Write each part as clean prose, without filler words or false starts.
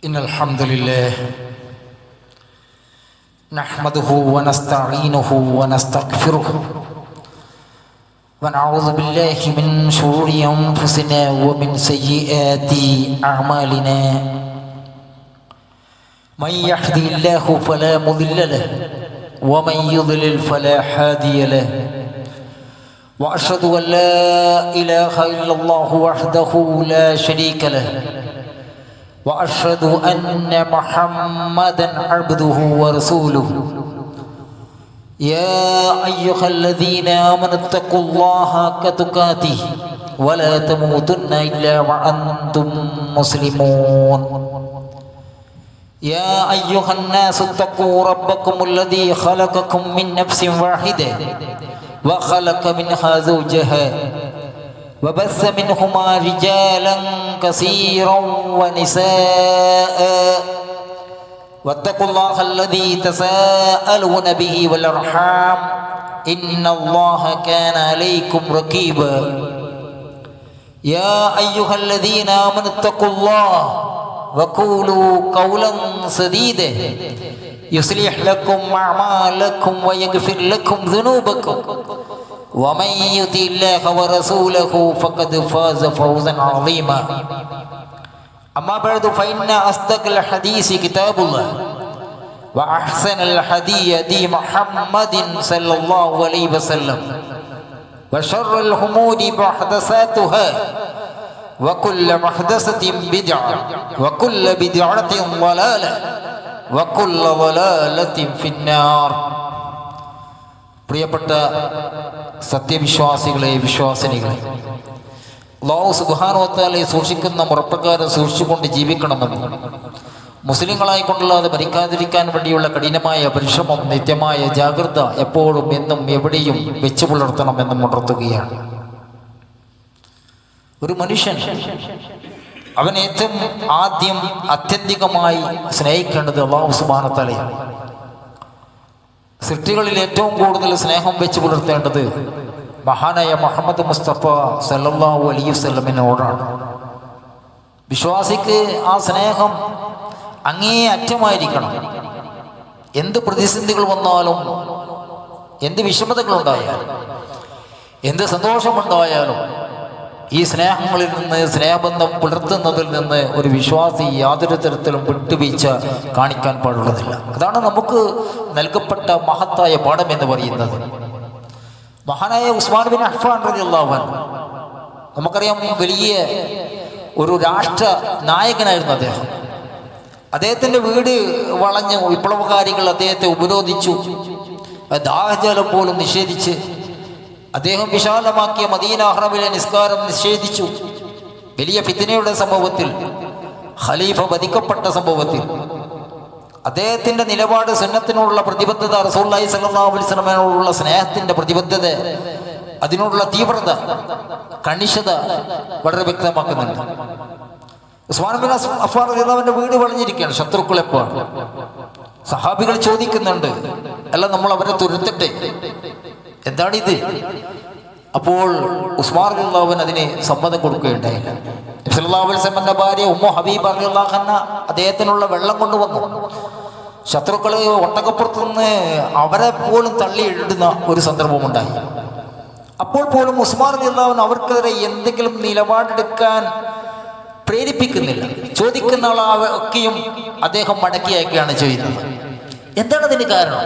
إن الحمد لله نحمده ونستعينه ونستغفره ونعوذ بالله من شرور أنفسنا ومن سيئات أعمالنا من يهده الله فلا مضل له ومن يضلل فلا هادي له وأشهد أن لا إله إلا الله وحده لا شريك له وأشهد أن محمدًا عبده ورسوله يا أيها الذين آمنوا اتقوا الله حق تقاته ولا تموتن إلا وأنتم مسلمون يا أيها الناس اتقوا ربكم الذي خلقكم من نفس واحدة وخلق منها زوجها وبث منهما رجالا كثيرا ونساء واتقوا الله الذي تساءلون به والأرحام إن الله كان عليكم رقيبا يا أيها الذين آمنوا اتقوا الله وقولوا قولا سديدا يصلح لكم أعمالكم ويغفر لكم ذنوبكم ومن يطع الله ورسوله فقد فاز فوزا عظيما أما بعد فإن أصدق الحديث كتاب الله وأحسن الهدي هدي محمد صلى الله عليه وسلم وشر الأمور محدثاتها وكل محدثة بدعة وكل بدعة ضلالة وكل ضلالة في النار. പ്രിയപ്പെട്ട സത്യവിശ്വാസികളെ, വിശ്വാസിനികളെ, അല്ലാഹു സുബ്ഹാനഹു വ തആലയെ സൂക്ഷിക്കുന്ന മുറപ്രകാരം സൂക്ഷിച്ചുകൊണ്ട് ജീവിക്കണമെന്നും മുസ്ലിങ്ങളായിക്കൊണ്ടല്ലാതെ മരിക്കാതിരിക്കാൻ വേണ്ടിയുള്ള കഠിനമായ പരിശ്രമം, നിത്യമായ ജാഗ്രത എപ്പോഴും എന്നും എവിടെയും വെച്ചു പുലർത്തണമെന്നും ഉണർത്തുകയാണ്. ഒരു മനുഷ്യൻ അവൻ ഏറ്റവും ആദ്യം ആത്യന്തികമായി സ്നേഹിക്കേണ്ടത് അല്ലാഹു സുബ്ഹാനഹു വ തആലയാണ്. സൃഷ്ടികളിൽ ഏറ്റവും കൂടുതൽ സ്നേഹം വെച്ച് പുലർത്തേണ്ടത് മഹാനായ മുഹമ്മദ് മുസ്തഫ സല്ലല്ലാഹു അലൈഹി വസല്ലമിനോടാണ്. വിശ്വാസിക്ക് ആ സ്നേഹം അങ്ങേ അറ്റമായിരിക്കണം. എന്ത് പ്രതിസന്ധികൾ വന്നാലും, എന്ത് വിഷമതകളുണ്ടായാലും, എന്ത് സന്തോഷമുണ്ടായാലും ഈ സ്നേഹങ്ങളിൽ നിന്ന്, സ്നേഹബന്ധം പുലർത്തുന്നതിൽ നിന്ന് ഒരു വിശ്വാസി യാതൊരു തരത്തിലും വിട്ടുവീഴ്ച കാണിക്കാൻ പാടുള്ളതില്ല. അതാണ് നമുക്ക് നൽകപ്പെട്ട മഹത്തായ പാഠം എന്ന് പറയുന്നത്. മഹാനായ ഉസ്മാൻ ബിൻ അഫ്ഫാൻ റളിയല്ലാഹു അൻഹു, നമുക്കറിയാം, വലിയ ഒരു രാഷ്ട്ര നായകനായിരുന്നു അദ്ദേഹം. അദ്ദേഹത്തിൻ്റെ വീട് വളഞ്ഞ് വിപ്ലവകാരികൾ അദ്ദേഹത്തെ ഉപരോധിച്ചു, ദാഹജലം പോലും നിഷേധിച്ച് അദ്ദേഹം വിശാലമാക്കിയ മദീന ഹറമിലെ നിസ്കാരം നിഷേധിച്ചു. വലിയ ഫിത്നയുടെ സംഭവത്തിൽ, ഖലീഫ വധിക്കപ്പെട്ട സംഭവത്തിൽ അദ്ദേഹത്തിൻ്റെ നിലപാട്, സുന്നത്തിനോടുള്ള പ്രതിബദ്ധത, റസൂലുള്ളാഹി സ്വല്ലല്ലാഹു അലൈഹി വസല്ലമയോടുള്ള സ്നേഹത്തിൻ്റെ പ്രതിബദ്ധത, അതിനോടുള്ള തീവ്രത, കണിശത വളരെ വ്യക്തമാക്കുന്നുണ്ട്. ഉസ്മാൻ ബിൻ അഫ്ഫാൻ റളിയല്ലാഹുവിന്റെ വീട് വളഞ്ഞിരിക്കുകയാണ്, ശത്രുക്കളെപ്പോൾ. സഹാബികൾ ചോദിക്കുന്നുണ്ട്, അല്ല, നമ്മൾ അവരെ തുരത്തട്ടെ, എന്താണിത്? അപ്പോൾ ഉസ്മാൻ റളിയല്ലാഹു അൻഹു അതിന് സമ്മതം കൊടുക്കുകയുണ്ടായില്ല. നബി സല്ലല്ലാഹു അലൈഹി വസല്ലമയുടെ ഭാര്യ ഉമ്മു ഹബീബ റളിയല്ലാഹു അൻഹ അദ്ദേഹത്തിനുള്ള വെള്ളം കൊണ്ടുവന്നു. ശത്രുക്കള് ഒട്ടകപ്പുറത്ത് നിന്ന് അവരെ പോലും തള്ളിയിടുന്ന ഒരു സന്ദർഭമുണ്ടായി. അപ്പോൾ പോലും ഉസ്മാൻ റളിയല്ലാഹു അൻഹു അവർക്കെതിരെ എന്തെങ്കിലും നിലപാടെടുക്കാൻ പ്രേരിപ്പിക്കുന്നില്ല. ചോദിക്കുന്ന ആളൊക്കെയും അദ്ദേഹം മടക്കി അയക്കുകയാണ് ചെയ്യുന്നത്. എന്താണ് അതിന് കാരണം?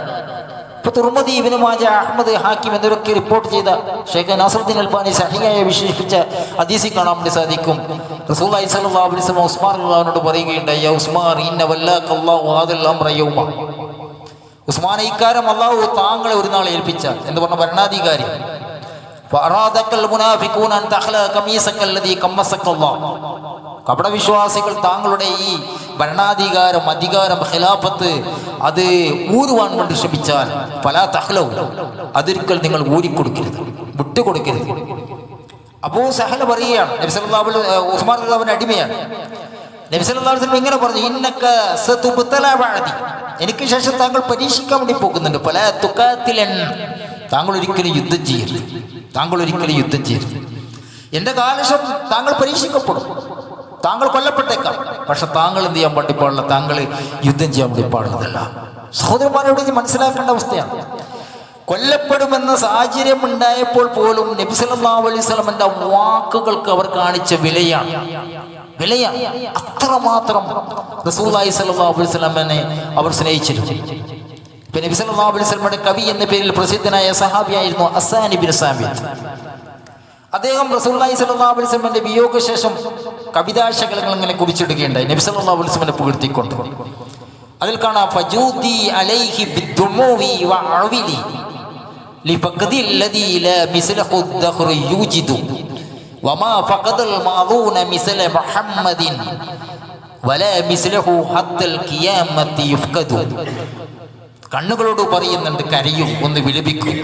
ഇപ്പൊ തുർമുദി, ഇബ്നു മാജ, അഹ്മദ്, ഹാക്കിം എന്നിവരൊക്കെ റിപ്പോർട്ട് ചെയ്ത ഷെയ്ഖ് നാസറുദ്ദീൻ അൽബാനി സഹിഹായി വിശേഷിപ്പിച്ച ഹദീസിൽ കാണാൻ വേണ്ടി സാധിക്കും. റസൂലുള്ളാഹി സ്വല്ലല്ലാഹു അലൈഹി വസല്ലം ഉസ്മാൻ റളിയല്ലാഹുവിനോട് പറയുകയുണ്ടായി, യാ ഉസ്മാൻ, ഇന്ന വല്ലാക്കല്ലാഹു ഹാദൽ അംറ യൗമ. ഉസ്മാനെ, ഇക്കാര്യം അല്ലാഹു താങ്കളെ ഒരു നാൾ ഏൽപ്പിച്ച എന്ന് പറഞ്ഞ ഭരണാധികാരി, ഫഅറാദക്കൽ മുനാഫിഖൂന അൻ തഖ്ല ഖമീസക്കല്ലദീ ഖമ്മസക്കല്ലാഹ്. കപടവിശ്വാസികൾ താങ്കളുടെ ഈ ഭരണാധികാരം, അധികാരം, ഖിലാഫത്ത് അത് ഊരുവാൻ വേണ്ടി ശ്രമിച്ചാൽ ഫലാ തഖ്ലൗ, അതൊരിക്കൽ നിങ്ങൾ ഊരിക്കൊടുക്കരുത്, വിട്ടുകൊടുക്കരുത്. അബൂ സഹൽ പറയുകയാണ്, നബി സല്ലല്ലാഹു അലൈഹി വസല്ലം ഉസ്മാൻ റളിയല്ലാഹുവിന്റെ അടിമയാണ്. നബി സല്ലല്ലാഹു അലൈഹി വസല്ലം ഇങ്ങനെ പറഞ്ഞു, ഇന്നക സതുബ്തലാ ബഅദി, എനിക്ക് ശേഷം താങ്കൾ പരീക്ഷിക്കാൻ വേണ്ടി പോകുന്നുണ്ട്. ഫലാ തുഖാതിലൻ, താങ്കൾ ഒരിക്കലും യുദ്ധം ചെയ്യരുത്, താങ്കൾ ഒരിക്കലും യുദ്ധം ചെയ്യരുത്. എൻ്റെ കാലശം താങ്കൾ പരീക്ഷിക്കപ്പെടും. താങ്കൾ കൊല്ലപ്പെട്ടേക്കാം, പക്ഷെ താങ്കൾ എന്ത് ചെയ്യാൻ വേണ്ടി പാടില്ല, താങ്കൾ യുദ്ധം ചെയ്യാൻ വേണ്ടി പാടുന്നതല്ല. സഹോദരന്മാരോട് ഇത് മനസ്സിലാക്കേണ്ട അവസ്ഥയാണ്. കൊല്ലപ്പെടുമെന്ന സാഹചര്യം ഉണ്ടായപ്പോൾ പോലും നബി സല്ലല്ലാഹു അലൈഹി വസല്ലമയുടെ വാക്കുകൾക്ക് അവർ കാണിച്ച വിലയാണ്. അത്രമാത്രം റസൂലുള്ളാഹി സ്വല്ലല്ലാഹു അലൈഹി വസല്ലമനെ അവർ സ്നേഹിച്ചിരുന്നു. ഇപ്പൊ നബി സല്ലല്ലാഹു അലൈഹി വസല്ലമയുടെ കവി എന്ന പേരിൽ പ്രസിദ്ധനായ സഹാബിയായിരുന്നു ഹസ്സാൻ ഇബ്നു സാബിത്ത്. അദ്ദേഹം റസൂലുള്ളാഹി സ്വല്ലല്ലാഹു അലൈഹി വസല്ലമയുടെ വിയോഗശേഷം കവിതാശകലങ്ങൾ ഇങ്ങനെ കുറിച്ചിടുകയുണ്ടായി നബി സല്ലല്ലാഹു അലൈഹി വസല്ലമനെ പുകഴ്ത്തിക്കൊണ്ട്. അതിൽ കാണാം, ഫജൂതി അലൈഹി ബിദ്ദുമൂവി വഅവിലി ലിഫഖദിൽ ലദീ ലാ മിസ്ലഹു ദഖറു യൂജിദു വമാ ഫഖദൽ മാദൂന മിസ്ല മുഹമ്മദിൻ വലാ മിസ്ലഹു ഹത്തൽ ഖിയാമത്തി യുഫ്ഖദു. കണ്ണുകളോട് പറയുന്നുണ്ട്, കരയും, ഒന്ന് വിലപിക്കും.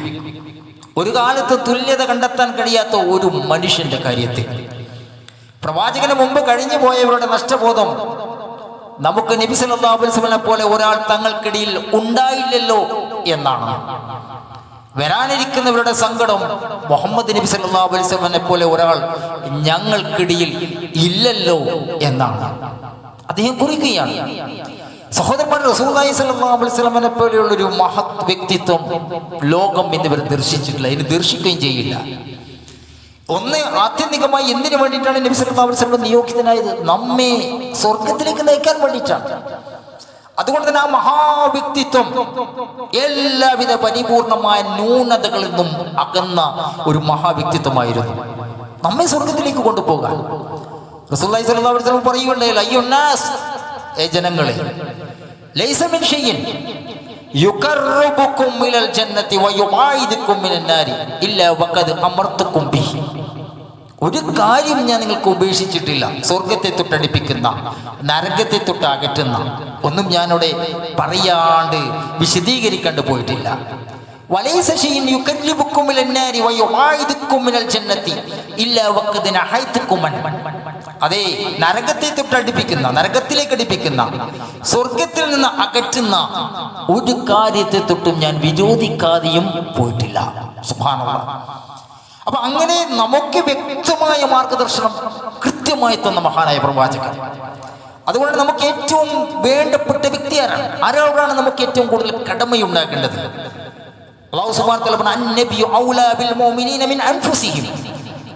ഒരു കാലത്ത് തുല്യത കണ്ടെത്താൻ കഴിയാത്ത ഒരു മനുഷ്യന്റെ കാര്യത്തിൽ പ്രവാചകന് മുമ്പ് കഴിഞ്ഞു പോയവരുടെ നഷ്ടബോധം നമുക്ക് നബി സല്ലല്ലാഹു അലൈഹി വസല്ലമയെ പോലെ ഒരാൾ തങ്ങൾക്കിടയിൽ ഉണ്ടായില്ലല്ലോ എന്നാണ്. വരാനിരിക്കുന്നവരുടെ സങ്കടം മുഹമ്മദ് നബി സല്ലല്ലാഹു അലൈഹി വസല്ലമയെ പോലെ ഒരാൾ ഞങ്ങൾക്കിടയിൽ ഇല്ലല്ലോ എന്നാണ് അദ്ദേഹം കുറിക്കുകയാണ്. സഹോദരന്മാർ, റസൂലുള്ളാഹി സ്വല്ലല്ലാഹു അലൈഹി വസല്ലമയെ പോലെയുള്ളൊരു മഹത് വ്യക്തിത്വം ലോകം ഇന്നിവർ ദർശിച്ചിട്ടില്ല, ഇനി ദർശിക്കുകയും ചെയ്യില്ല. ഒന്ന്, ആത്യന്തികമായി എന്തിനു വേണ്ടിയിട്ടാണ് നബി സല്ലല്ലാഹു അലൈഹി വസല്ലം നിയോഗിതനായത്? നമ്മെ സ്വർഗത്തിലേക്ക് നയിക്കാൻ വേണ്ടിയിട്ടാണ്. അതുകൊണ്ട് തന്നെ ആ മഹാവ്യക്തിത്വം എല്ലാവിധ പരിപൂർണമായ ന്യൂനതകളിൽ നിന്നും അകന്ന ഒരു മഹാവ്യക്തിത്വമായിരുന്നു, നമ്മെ സ്വർഗത്തിലേക്ക് കൊണ്ടുപോകാൻ. റസൂലുള്ളാഹി സ്വല്ലല്ലാഹു അലൈഹി വസല്ലം പറയുകയുണ്ടായില്ല, അയ്യുന്നാസ്, ജനങ്ങളെ, ലൈസ മിൻ ഷൈഇൻ യുഖർറുബുകും ഇലൽ ജന്നതി വയുബായിദുകും മിനൻ നാരി ഇല്ലാ വഖദ് അമർതുകും ബിഹി. ഒരു കാര്യം ഞാൻ നിങ്ങൾക്ക് ഉപേക്ഷിച്ചിട്ടില്ല, സ്വർഗത്തെ തൊട്ടടിപ്പിക്കുന്ന, നരകത്തെ തൊട്ട് അകറ്റുന്ന ഒന്നും ഞാനിവിടെ പറയാണ്ട് വിശദീകരിക്കാണ്ട് പോയിട്ടില്ല. വലൈസ ഷൈഇൻ യുഖർറുബുകും ഇലൻ നാരി വയുബായിദുകും മിനൽ ജന്നതി ഇല്ലാ വഖദ് നഹൈതുകും അൻ. അതേ, നരകത്തെ തൊട്ടടിപ്പിക്കുന്ന, നരകത്തിലേക്ക് അടുപ്പിക്കുന്ന, സ്വർഗത്തിൽ നിന്ന് അകറ്റുന്ന ഒരു കാര്യത്തെ തൊട്ടും ഞാൻ വിരോധിക്കാതെയും പോയിട്ടില്ല. സുബ്ഹാനല്ലാഹ്. അപ്പൊ അങ്ങനെ നമുക്ക് വ്യക്തമായ മാർഗദർശനം കൃത്യമായി തന്ന മഹാനായ പ്രവാചകൻ. അതുകൊണ്ട് നമുക്ക് ഏറ്റവും വേണ്ടപ്പെട്ട വ്യക്തി ആരോടാണ് നമുക്ക് ഏറ്റവും കൂടുതൽ കടമയുണ്ടാക്കേണ്ടത്? അല്ലാഹു സുബ്ഹാനഹു വ തആല പറഞ്ഞു, അന്നബിയു ഔലാ ബിൽ മുഅ്മിനീന മിൻ അൻഫുസിഹിം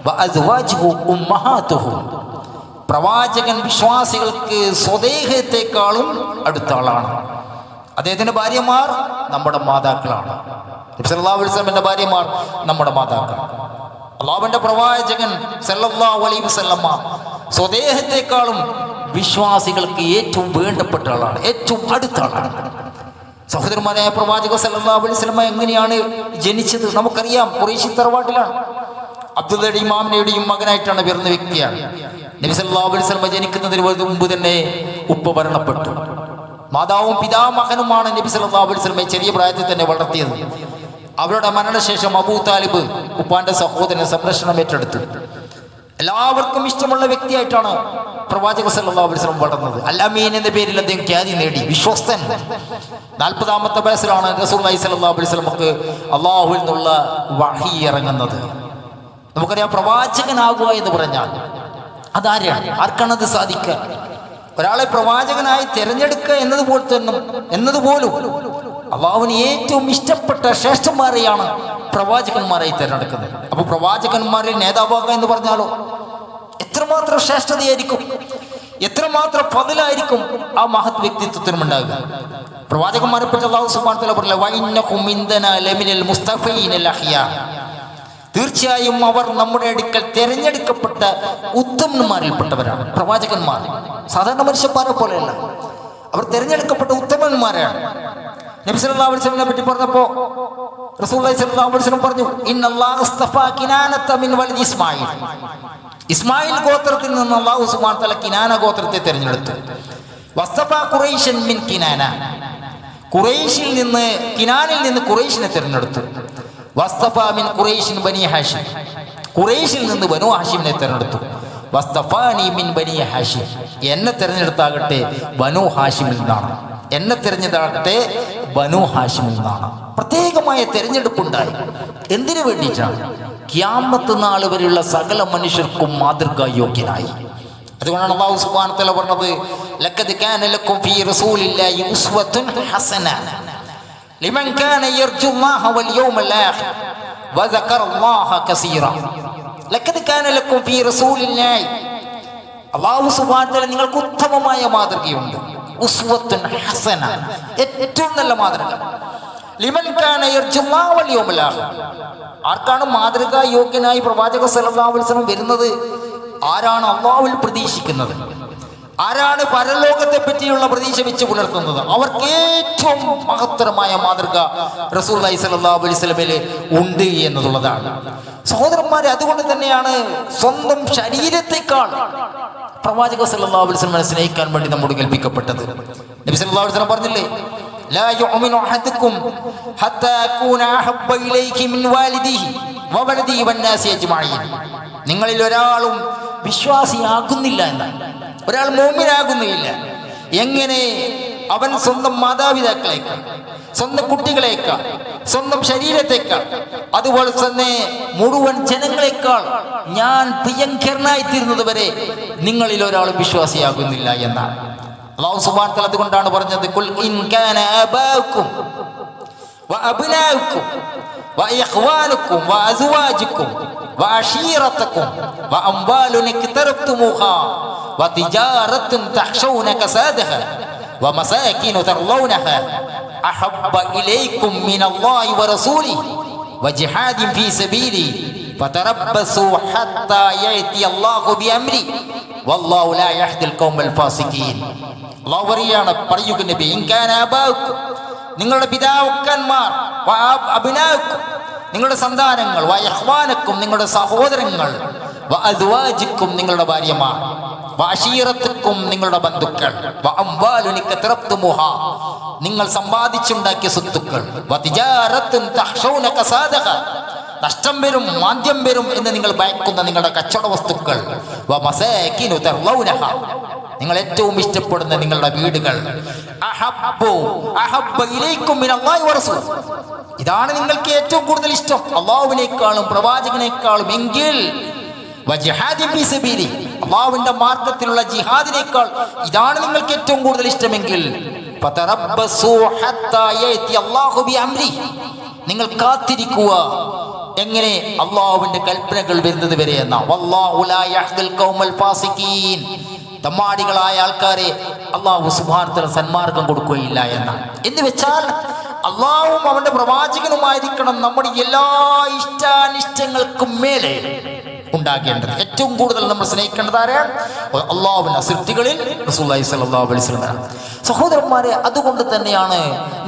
വഅസ്വാജുഹു ഉമ്മഹാതുഹും. പ്രവാചകൻ വിശ്വാസികൾക്ക് സ്വദേഹത്തെക്കാളും അടുത്ത ആളാണ്. അദ്ദേഹത്തിന്റെ ഭാര്യമാർ നമ്മുടെ മാതാക്കളാണ്. നബി സല്ലല്ലാഹു അലൈഹി വസല്ലമയുടെ ഭാര്യമാർ നമ്മുടെ മാതാക്കളാണ്. അല്ലാഹുവിന്റെ പ്രവാചകൻ സല്ലല്ലാഹു അലൈഹി വസല്ലമ സ്വദേഹത്തെക്കാളും വിശ്വാസികൾക്ക് ഏറ്റവും വേണ്ടപ്പെട്ട ആളാണ്, ഏറ്റവും അടുത്ത ആളാണ്. സഹോദരന്മാരായ പ്രവാചകൻ സല്ലല്ലാഹു അലൈഹി വസല്ലമ എങ്ങനെയാണ് ജനിച്ചത്? നമുക്കറിയാം, ഖുറൈശി തറവാട്ടിലാണ്. അബ്ദുള്ളയുടെയും മാമിനയുടെയും മകനായിട്ടാണ് പിറന്ന വ്യക്തിയാണ്. നബി സല്ലല്ലാഹു അലൈഹി വസല്ലം ജനിക്കുന്നതിന് മുമ്പ് തന്നെ ഉപ്പ മരണപ്പെട്ടു. മാതാവും പിതാമഹനുമാണ് നബി സല്ലല്ലാഹു അലൈഹി വസല്ലമയെ ചെറിയ പ്രായത്തിൽ തന്നെ വളർത്തിയത്. അവരുടെ മരണശേഷം അബൂ താലിബ് ഉപ്പാന്റെ സഹോദരൻ സംരക്ഷണം ഏറ്റെടുത്തു. എല്ലാവർക്കും ഇഷ്ടമുള്ള വ്യക്തിയായിട്ടാണ് പ്രവാചകൻ സല്ലല്ലാഹു അലൈഹി വസല്ലം വളർന്നത്. അൽ-അമീൻ എന്ന പേരിൽ അദ്ദേഹം ഖ്യാതി നേടി, വിശ്വസ്തൻ. 40-ാമത്തെ വയസ്സിലാണ് റസൂലുള്ളാഹി സ്വല്ലല്ലാഹു അലൈഹി വസല്ലമക്ക് അല്ലാഹുവിൽ നിന്നുള്ള വഹി ഇറങ്ങുന്നത്. നമുക്കറിയാം, പ്രവാചകനാകുക എന്ന് പറഞ്ഞാൽ അതാരാണ്? ആർക്കാണത് സാധിക്കുക? ഒരാളെ പ്രവാചകനായി തിരഞ്ഞെടുക്കുക എന്നതുപോലും അള്ളാഹുവിന് ഏറ്റവും ഇഷ്ടപ്പെട്ട ശ്രേഷ്ഠന്മാരെയാണ് പ്രവാചകന്മാരായി തിരഞ്ഞെടുക്കുന്നത്. അപ്പൊ പ്രവാചകന്മാരിൽ നേതാവാകുക എന്ന് പറഞ്ഞാലോ എത്രമാത്രം ശ്രേഷ്ഠതയായിരിക്കും, എത്രമാത്രം ഫضലായിരിക്കും ആ മഹത് വ്യക്തിത്വത്തിനും ഉണ്ടാകുക. പ്രവാചകന്മാരെ പറ്റി അല്ലാഹു സുബ്ഹാനഹു വ തആല പറഞ്ഞു, വഇന്നകും ഇൻദനാ ലമിനൽ മുസ്തഫീനൽ അഖ്യാ. തീർച്ചയായും അവർ നമ്മുടെ അടുക്കൽ തിരഞ്ഞെടുക്കപ്പെട്ട ഉത്തമന്മാരിൽപ്പെട്ടവരാണ് പ്രവാചകന്മാർ. സാധാരണ മനുഷ്യന്മാരെ പോലെയല്ല, അവർ തിരഞ്ഞെടുക്കപ്പെട്ട ഉത്തമന്മാരാണ്. നബി സല്ലല്ലാഹു അലൈഹി വസല്ലമയെ പറ്റി പറഞ്ഞപ്പോൾ റസൂലുള്ളാഹി സ്വല്ലല്ലാഹു അലൈഹി വസല്ലം പറഞ്ഞു, ഇന്നല്ലാഹ ഇസ്തഫാ കിനാനത മിൻ വലദി ഇസ്മായിൽ. ഇസ്മായിൽ ഗോത്രത്തിൽ നിന്ന് അല്ലാഹു സുബ്ഹാനഹു വ തആല കിനാന ഗോത്രത്തെ തിരഞ്ഞെടുത്തു. വസ്തഫാ ഖുറൈശൻ മിൻ കിനാന. ഖുറൈശിൽ നിന്ന്, കിനാനിൽ നിന്ന് ഖുറൈശിനെ തിരഞ്ഞെടുത്തു. വസ്തഫാ മിൻ ഖുറൈശിൻ ബനി ഹാഷിം. ഖുറൈശിൽ നിന്ന് ബനു ഹാഷിമിനെ തിരഞ്ഞെടുത്തു. വസ്തഫാനി മിൻ ബനി ഹാഷിം. എന്നെ തിരഞ്ഞെടുത്താകട്ടെ ബനു ഹാഷിമിൽ നിന്നാണ്, എന്നെ തിരഞ്ഞെടുത്താകട്ടെ ബനു ഹാഷിമിൽ നിന്നാണ്. പ്രത്യേകമായ തിരഞ്ഞെടുപ്പുണ്ടായി. എന്തിനു വേണ്ടിയിട്ടാണ്? ഖിയാമത്ത് നാൾ വരെയുള്ള സകല മനുഷ്യർക്കും മാതൃകാ യോഗ്യനായി. അതുകൊണ്ടാണ് അല്ലാഹു സുബ്ഹാനഹു വ തആല പറഞ്ഞത് ലഖദ് കാന ലക്കും ഫീ റസൂലില്ലാഹി ഉസ്വത്തുൻ ഹസന ലിമൻ കാന യർജുല്ലാഹ വൽ യൗമൽ ആഖിർ വദക്കറല്ലാഹ കസീറ. ലഖദ് കാന ലക്കും ഫീ റസൂലില്ലാഹി, അല്ലാഹു സുബ്ഹാനഹു വ തആല നിങ്ങൾക്ക് ഉത്തമമായ മാതൃകയുണ്ട്. ഉസ്വത്തുൻ ഹസന, ഏറ്റവും നല്ല മാതൃക. ലിമൻ കാന യർജുല്ലാഹ വൽ യൗമൽ ആഖിർ, ആർക്കാണ് മാതൃകാ യോഗ്യനായി പ്രവാചക സല്ലല്ലാഹു അലൈഹി വസല്ലം വരുന്നത്? ആരാണ് അല്ലാഹുവിൽ പ്രതീക്ഷിക്കുന്നത്, ആരാണ് പരലോകത്തെ പറ്റിയുള്ള പ്രതീക്ഷ വെച്ച് പുലർത്തുന്നത്, അവർക്ക് ഏറ്റവും മഹത്തരമായ മാതൃക റസൂലുള്ളാഹി സ്വല്ലല്ലാഹു അലൈഹി വസല്ലമയിൽ ഉണ്ട് എന്നുള്ളതാണ്. സഹോദരന്മാരെ, അതുകൊണ്ട് തന്നെയാണ് സ്വന്തം ശരീരത്തെക്കാൾ പ്രവാചക സല്ലല്ലാഹു അലൈഹി വസല്ലമയെ സ്നേഹിക്കാൻ വേണ്ടി നമ്മോട് കൽപ്പിക്കപ്പെട്ടത്. നബി സല്ലല്ലാഹു അലൈഹി വസല്ലം പറഞ്ഞില്ലേ, ലാ യുഅ്മിനു അഹദുക്കും ഹത്താ അകൂന അഹബ്ബ ഇലൈഹി മിൻ വാലിദിഹി വവലദിഹി വന്നാസി അജ്മഈൻ. നിങ്ങളിൽ ഒരാളും വിശ്വാസിയാകുന്നില്ല എന്നാണ്, ഒരാൾ മുഅ്മിനാകുന്നില്ല എങ്ങനെ? അവൻ സ്വന്തം മാതാപിതാക്കളേക്കാൾ, സ്വന്തം കുട്ടികളേക്കാൾ, സ്വന്തം ശരീരത്തെക്കാൾ, അതുപോലെ തന്നെ മുഴുവൻ ജനങ്ങളെക്കാൾ ഞാൻ പ്രിയങ്കരനായി തീരുന്നത് വരെ നിങ്ങളിൽ ഒരാളും വിശ്വാസിയാകുന്നില്ല എന്നാണ് അല്ലാഹു സുബ്ഹാനഹു വ തആല. അതുകൊണ്ടാണ് പറഞ്ഞത്, ഖുൽ ഇൻ കാന ആബാഉക്കും വഅബ്നാഉക്കും വഇഖ്വാനുക്കും വഅസ്വാജുക്കും വഅശീറത്തുക്കും വഅംവാലുൻ ഇക്തറബ്തുമുഹാ വതിജാറത്തുൻ തഖ്ശൗന കസാദഹാ വമസാകിനു തർളൗനഹാ അഹബ്ബ ഇലൈക്കും മിനല്ലാഹി വറസൂലിഹി വജിഹാദിൻ ഫീ സബീലിഹി ഫതറബ്ബസൂ ഹത്താ യഅതി അല്ലാഹു ബിഅംരി വല്ലാഹു ലാ യഹ്ദിൽ ഖൗമൽ ഫാസിഖീൻ. അല്ലാഹു പറയുക നബി, ഇൻ കാന ആബാഉക്കും, നിങ്ങളുടെ പിതാക്കന്മാർ, അബ്നാഉക്കും, നിങ്ങളുടെ സന്താനങ്ങൾ, വയഹ്വാനക്കും, നിങ്ങളുടെ സഹോദരങ്ങൾ, വഅസ്വാജിക്കും, നിങ്ങളുടെ ഭാര്യമാർ, വഅശീറത്തുക്കും, നിങ്ങളുടെ ബന്ധുക്കൾ, വഅംവാലുൻ ഇക്തറബ്തുമുഹാ, നിങ്ങൾ സമ്പാദിച്ചുണ്ടാക്കിയ സ്വത്തുക്കൾ, വതിജാറത്തുൻ തഖ്ശൗന കസാദഹാ, നഷ്ടം വരും, മാന്ദ്യം വരും എന്ന് നിങ്ങൾ ഭയക്കുന്ന നിങ്ങളുടെ കച്ചവട വസ്തുക്കൾ, വമസാകിനു തർളൗനഹാ, നിങ്ങൾ ഏറ്റവും ഇഷ്ടപ്പെടുന്ന നിങ്ങളുടെ വീടുകൾ, അഹബ്ബ ഇലൈക്കും മിനല്ലാഹി വറസൂൽ, ഇതാണ് നിങ്ങൾക്ക് ഏറ്റവും കൂടുതൽ ഇഷ്ടം അല്ലാഹുവിനേക്കാളും പ്രവാചകനേക്കാളും എങ്കിൽ വജിഹാദിൻ ഫീ സബീലി, അല്ലാഹുവിന്റെ മാർഗ്ഗത്തിലുള്ള ജിഹാദിനേക്കാൾ ഇതാണ് നിങ്ങൾക്ക് ഏറ്റവും കൂടുതൽ ഇഷ്ടമെങ്കിൽ ഫതറബ്ബസൂ ഹത്താ യഅതി അല്ലാഹു ബിഅംരി, നിങ്ങൾ കാത്തിരിക്കുക എങ്ങനെ? അല്ലാഹുവിന്റെ കൽപ്പനകൾ വരുന്നത് വരെ എന്നാ. വല്ലാഹു ലാ യഹ്ദിൽ ഖൗമൽ ഫാസിഖീൻ, തമ്മാടികളായ ആൾക്കാരെ അല്ലാഹു സുബ്ഹാനഹു വ തആല സന്മാർഗം കൊടുക്കുകയില്ല എന്നാണ്. എന്ന് വെച്ചാൽ അല്ലാഹുവും അവന്റെ പ്രവാചകനുമായിരിക്കണം നമ്മുടെ എല്ലാ ഇഷ്ടാനിഷ്ടങ്ങൾക്കും മേലെ ഉണ്ടാകേണ്ടത്. ഏറ്റവും കൂടുതൽ നമ്മൾ സ്നേഹിക്കേണ്ടത് ആരെയാണ്? അല്ലാഹുവിന്റെ സൃഷ്ടികളിൽ റസൂലുള്ളാഹി സ്വല്ലല്ലാഹു അലൈഹി വസല്ലം. സഹോദരന്മാരെ, അതുകൊണ്ട് തന്നെയാണ്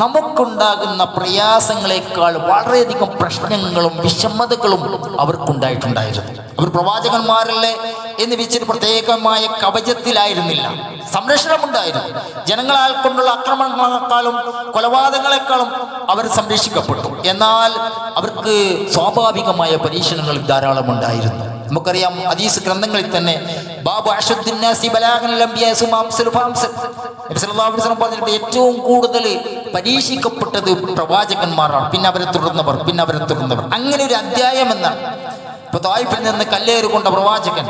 നമുക്കുണ്ടാകുന്ന പ്രയാസങ്ങളെക്കാൾ വളരെയധികം പ്രശ്നങ്ങളും വിഷമതകളും അവർക്കുണ്ടായിട്ടുണ്ടായിരുന്നു. അവർ പ്രവാചകന്മാരല്ലേ എന്ന് വെച്ചിട്ട് പ്രത്യേകമായ കവചത്തിലായിരുന്നില്ല, സംരക്ഷണമുണ്ടായിരുന്നു. ജനങ്ങളാൽ കൊണ്ടുള്ള ആക്രമണങ്ങളെക്കാളും കൊലപാതകങ്ങളെക്കാളും അവർ സംരക്ഷിക്കപ്പെട്ടു. എന്നാൽ അവർക്ക് സ്വാഭാവികമായ പരീക്ഷണങ്ങൾ ധാരാളം ഉണ്ടായിരുന്നു. നമുക്കറിയാം, ഹദീസ് ഗ്രന്ഥങ്ങളിൽ തന്നെ ബാബു അശദ്ദിന്നാസി ബലാഗൻ അംബിയാ സുമാംസൽ ഫാംസൽ, നബി സല്ലല്ലാഹു അലൈഹി വസല്ലം പറഞ്ഞിട്ട് ഏറ്റവും കൂടുതൽ പരീക്ഷിക്കപ്പെട്ടത് പ്രവാചകന്മാരാണ്, പിന്നെ അവരെ തുടർന്നവർ, പിന്നെ അവരെ തുടർന്നവർ, അങ്ങനെ ഒരു അധ്യായം എന്നാണ്. ഇപ്പൊ തായിഫിൽ നിന്ന് കല്ലേറുകൊണ്ട പ്രവാചകൻ,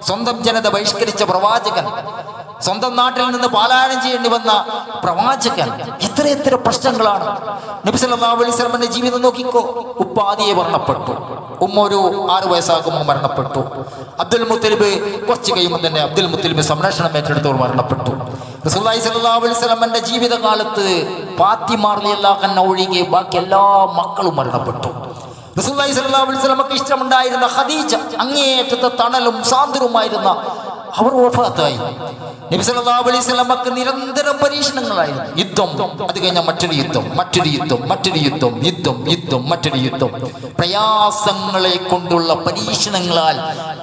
സ്വന്തം ജനത ബഹിഷ്കരിച്ച പ്രവാചകൻ, സ്വന്തം നാട്ടിൽ നിന്ന് പലായനം ചെയ്യേണ്ടി വന്ന പ്രവാചകൻ, എത്ര പ്രശ്നങ്ങളാണ്. നബി സല്ലല്ലാഹു അലൈഹി വസല്ലമയുടെ ജീവിതം നോക്കിക്കോ. ഉപ്പ ആദ്യേ മരണപ്പെട്ടു, ഉമ്മ ഒരു 6 വയസ്സാകുമ്പോൾ മരണപ്പെട്ടു. അബ്ദുൽ മുത്തലിബ് കുറച്ച് കഴിയുമ്പോൾ തന്നെ അബ്ദുൽ മുത്തലിബ് സംരക്ഷണം ഏറ്റെടുത്തവർ മരണപ്പെട്ടു. റസൂലുള്ളാഹി സ്വല്ലല്ലാഹു അലൈഹി വസല്ലമയുടെ ജീവിതകാലത്ത് ഫാത്തിമ റളിയല്ലാഹു അൻഹ ഒഴികെ ബാക്കി എല്ലാ മക്കളും മരണപ്പെട്ടു. റസൂലുള്ളാഹി സ്വല്ലല്ലാഹു അലൈഹി വസല്ലമക്ക് ഇഷ്ടമുണ്ടായിരുന്ന ഖദീജ, അങ്ങേയറ്റത്തെ തണലും സാന്ത്വനവുമായിരുന്ന അവർ വഫാത്തായി. നബി സല്ലല്ലാഹു അലൈഹി വസല്ലമക്ക് നിരന്തരം പരീക്ഷണങ്ങളായിരുന്നു. യുദ്ധം, അത് കഴിഞ്ഞാൽ മറ്റൊരു യുദ്ധം, മറ്റൊരു യുദ്ധം, മറ്റൊരു യുദ്ധം, യുദ്ധം, മറ്റൊരു യുദ്ധം. പ്രയാസങ്ങളെ കൊണ്ടുള്ള പരീക്ഷണങ്ങളാൽ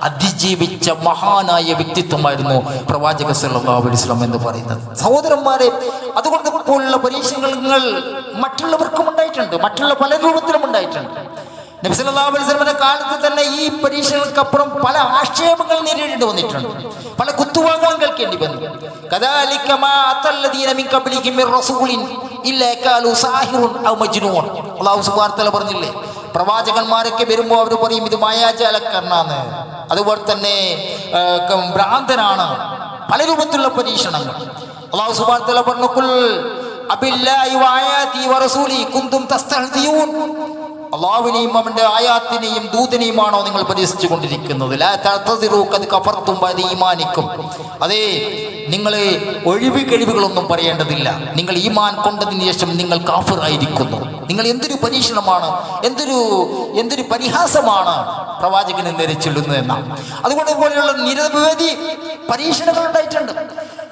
അതിജീവിച്ച മഹാനായ വ്യക്തിത്വമായിരുന്നു പ്രവാചക സല്ലല്ലാഹു അലൈഹി വസല്ലം എന്ന് പറയുന്നത്. സഹോദരന്മാരെ, അതുകൊണ്ട് പോലുള്ള പരീക്ഷണങ്ങൾ മറ്റുള്ളവർക്കും ഉണ്ടായിട്ടുണ്ട്, മറ്റുള്ള പല രൂപത്തിലും ഉണ്ടായിട്ടുണ്ട്. നബി സല്ലല്ലാഹു അലൈഹി വസല്ലമയുടെ കാലത്ത് തന്നെ ഈ പരീക്ഷകൾക്കപ്പുറം പല ആക്ഷേപങ്ങൾ നേരിടേണ്ടി വന്നിട്ടുണ്ട്, പല കുത്തുവാക്കുകളും കേൾക്കേണ്ടി വന്നു. കദാലിക മാ അത്തല്ലദീന മിൻ ഖബ്ലിഹിം മിർ റസൂലിൻ ഇല്ലാ ഖാലു സാഹിറുൻ ഔ മജ്നൂൻ. അല്ലാഹു സുബ്ഹാനഹു വ തആല പറഞ്ഞില്ലേ, പ്രവാചകന്മാരൊക്കെ വരുമ്പോൾ അവർ പറയും ഇത് മായാജാലക്കാരനാണ്, അതുപോലെ തന്നെ ഭ്രാന്തനാണ്, പല രൂപത്തിലുള്ള പരീക്ഷണങ്ങൾ. അല്ലാഹു സുബ്ഹാനഹു വ തആല പറഞ്ഞു, ഖുൽ അബില്ലാഹി വആയാതി വറസൂലി കുന്തും തസ്തഹ്ദിയൂൻ. അല്ലാഹുവിനെയും അവന്റെ ആയാത്തിനെയും ദൂതനെയുമാണോ നിങ്ങൾ പരിഹസിച്ചു കൊണ്ടിരിക്കുന്നത്? ലാ തഅ്തദിറൂ ഖദ് കഫർതും ബഅദ ഈമാനിക്കും. അതേ, നിങ്ങൾ ഒഴിവ് കഴിവുകളൊന്നും പറയേണ്ടതില്ല. നിങ്ങൾ ഈമാൻ കൊണ്ടതിന് ശേഷം നിങ്ങൾ കാഫിറായിരിക്കുന്നു. നിങ്ങൾ എന്തൊരു പരീക്ഷണമാണ്, എന്തൊരു പരിഹാസമാണ് പ്രവാചകന് നേരെ ചൊല്ലുന്നത് എന്നാണ്. അതുകൊണ്ട് പോലെയുള്ള നിരവധി പരീക്ഷണങ്ങൾ ഉണ്ടായിട്ടുണ്ട്.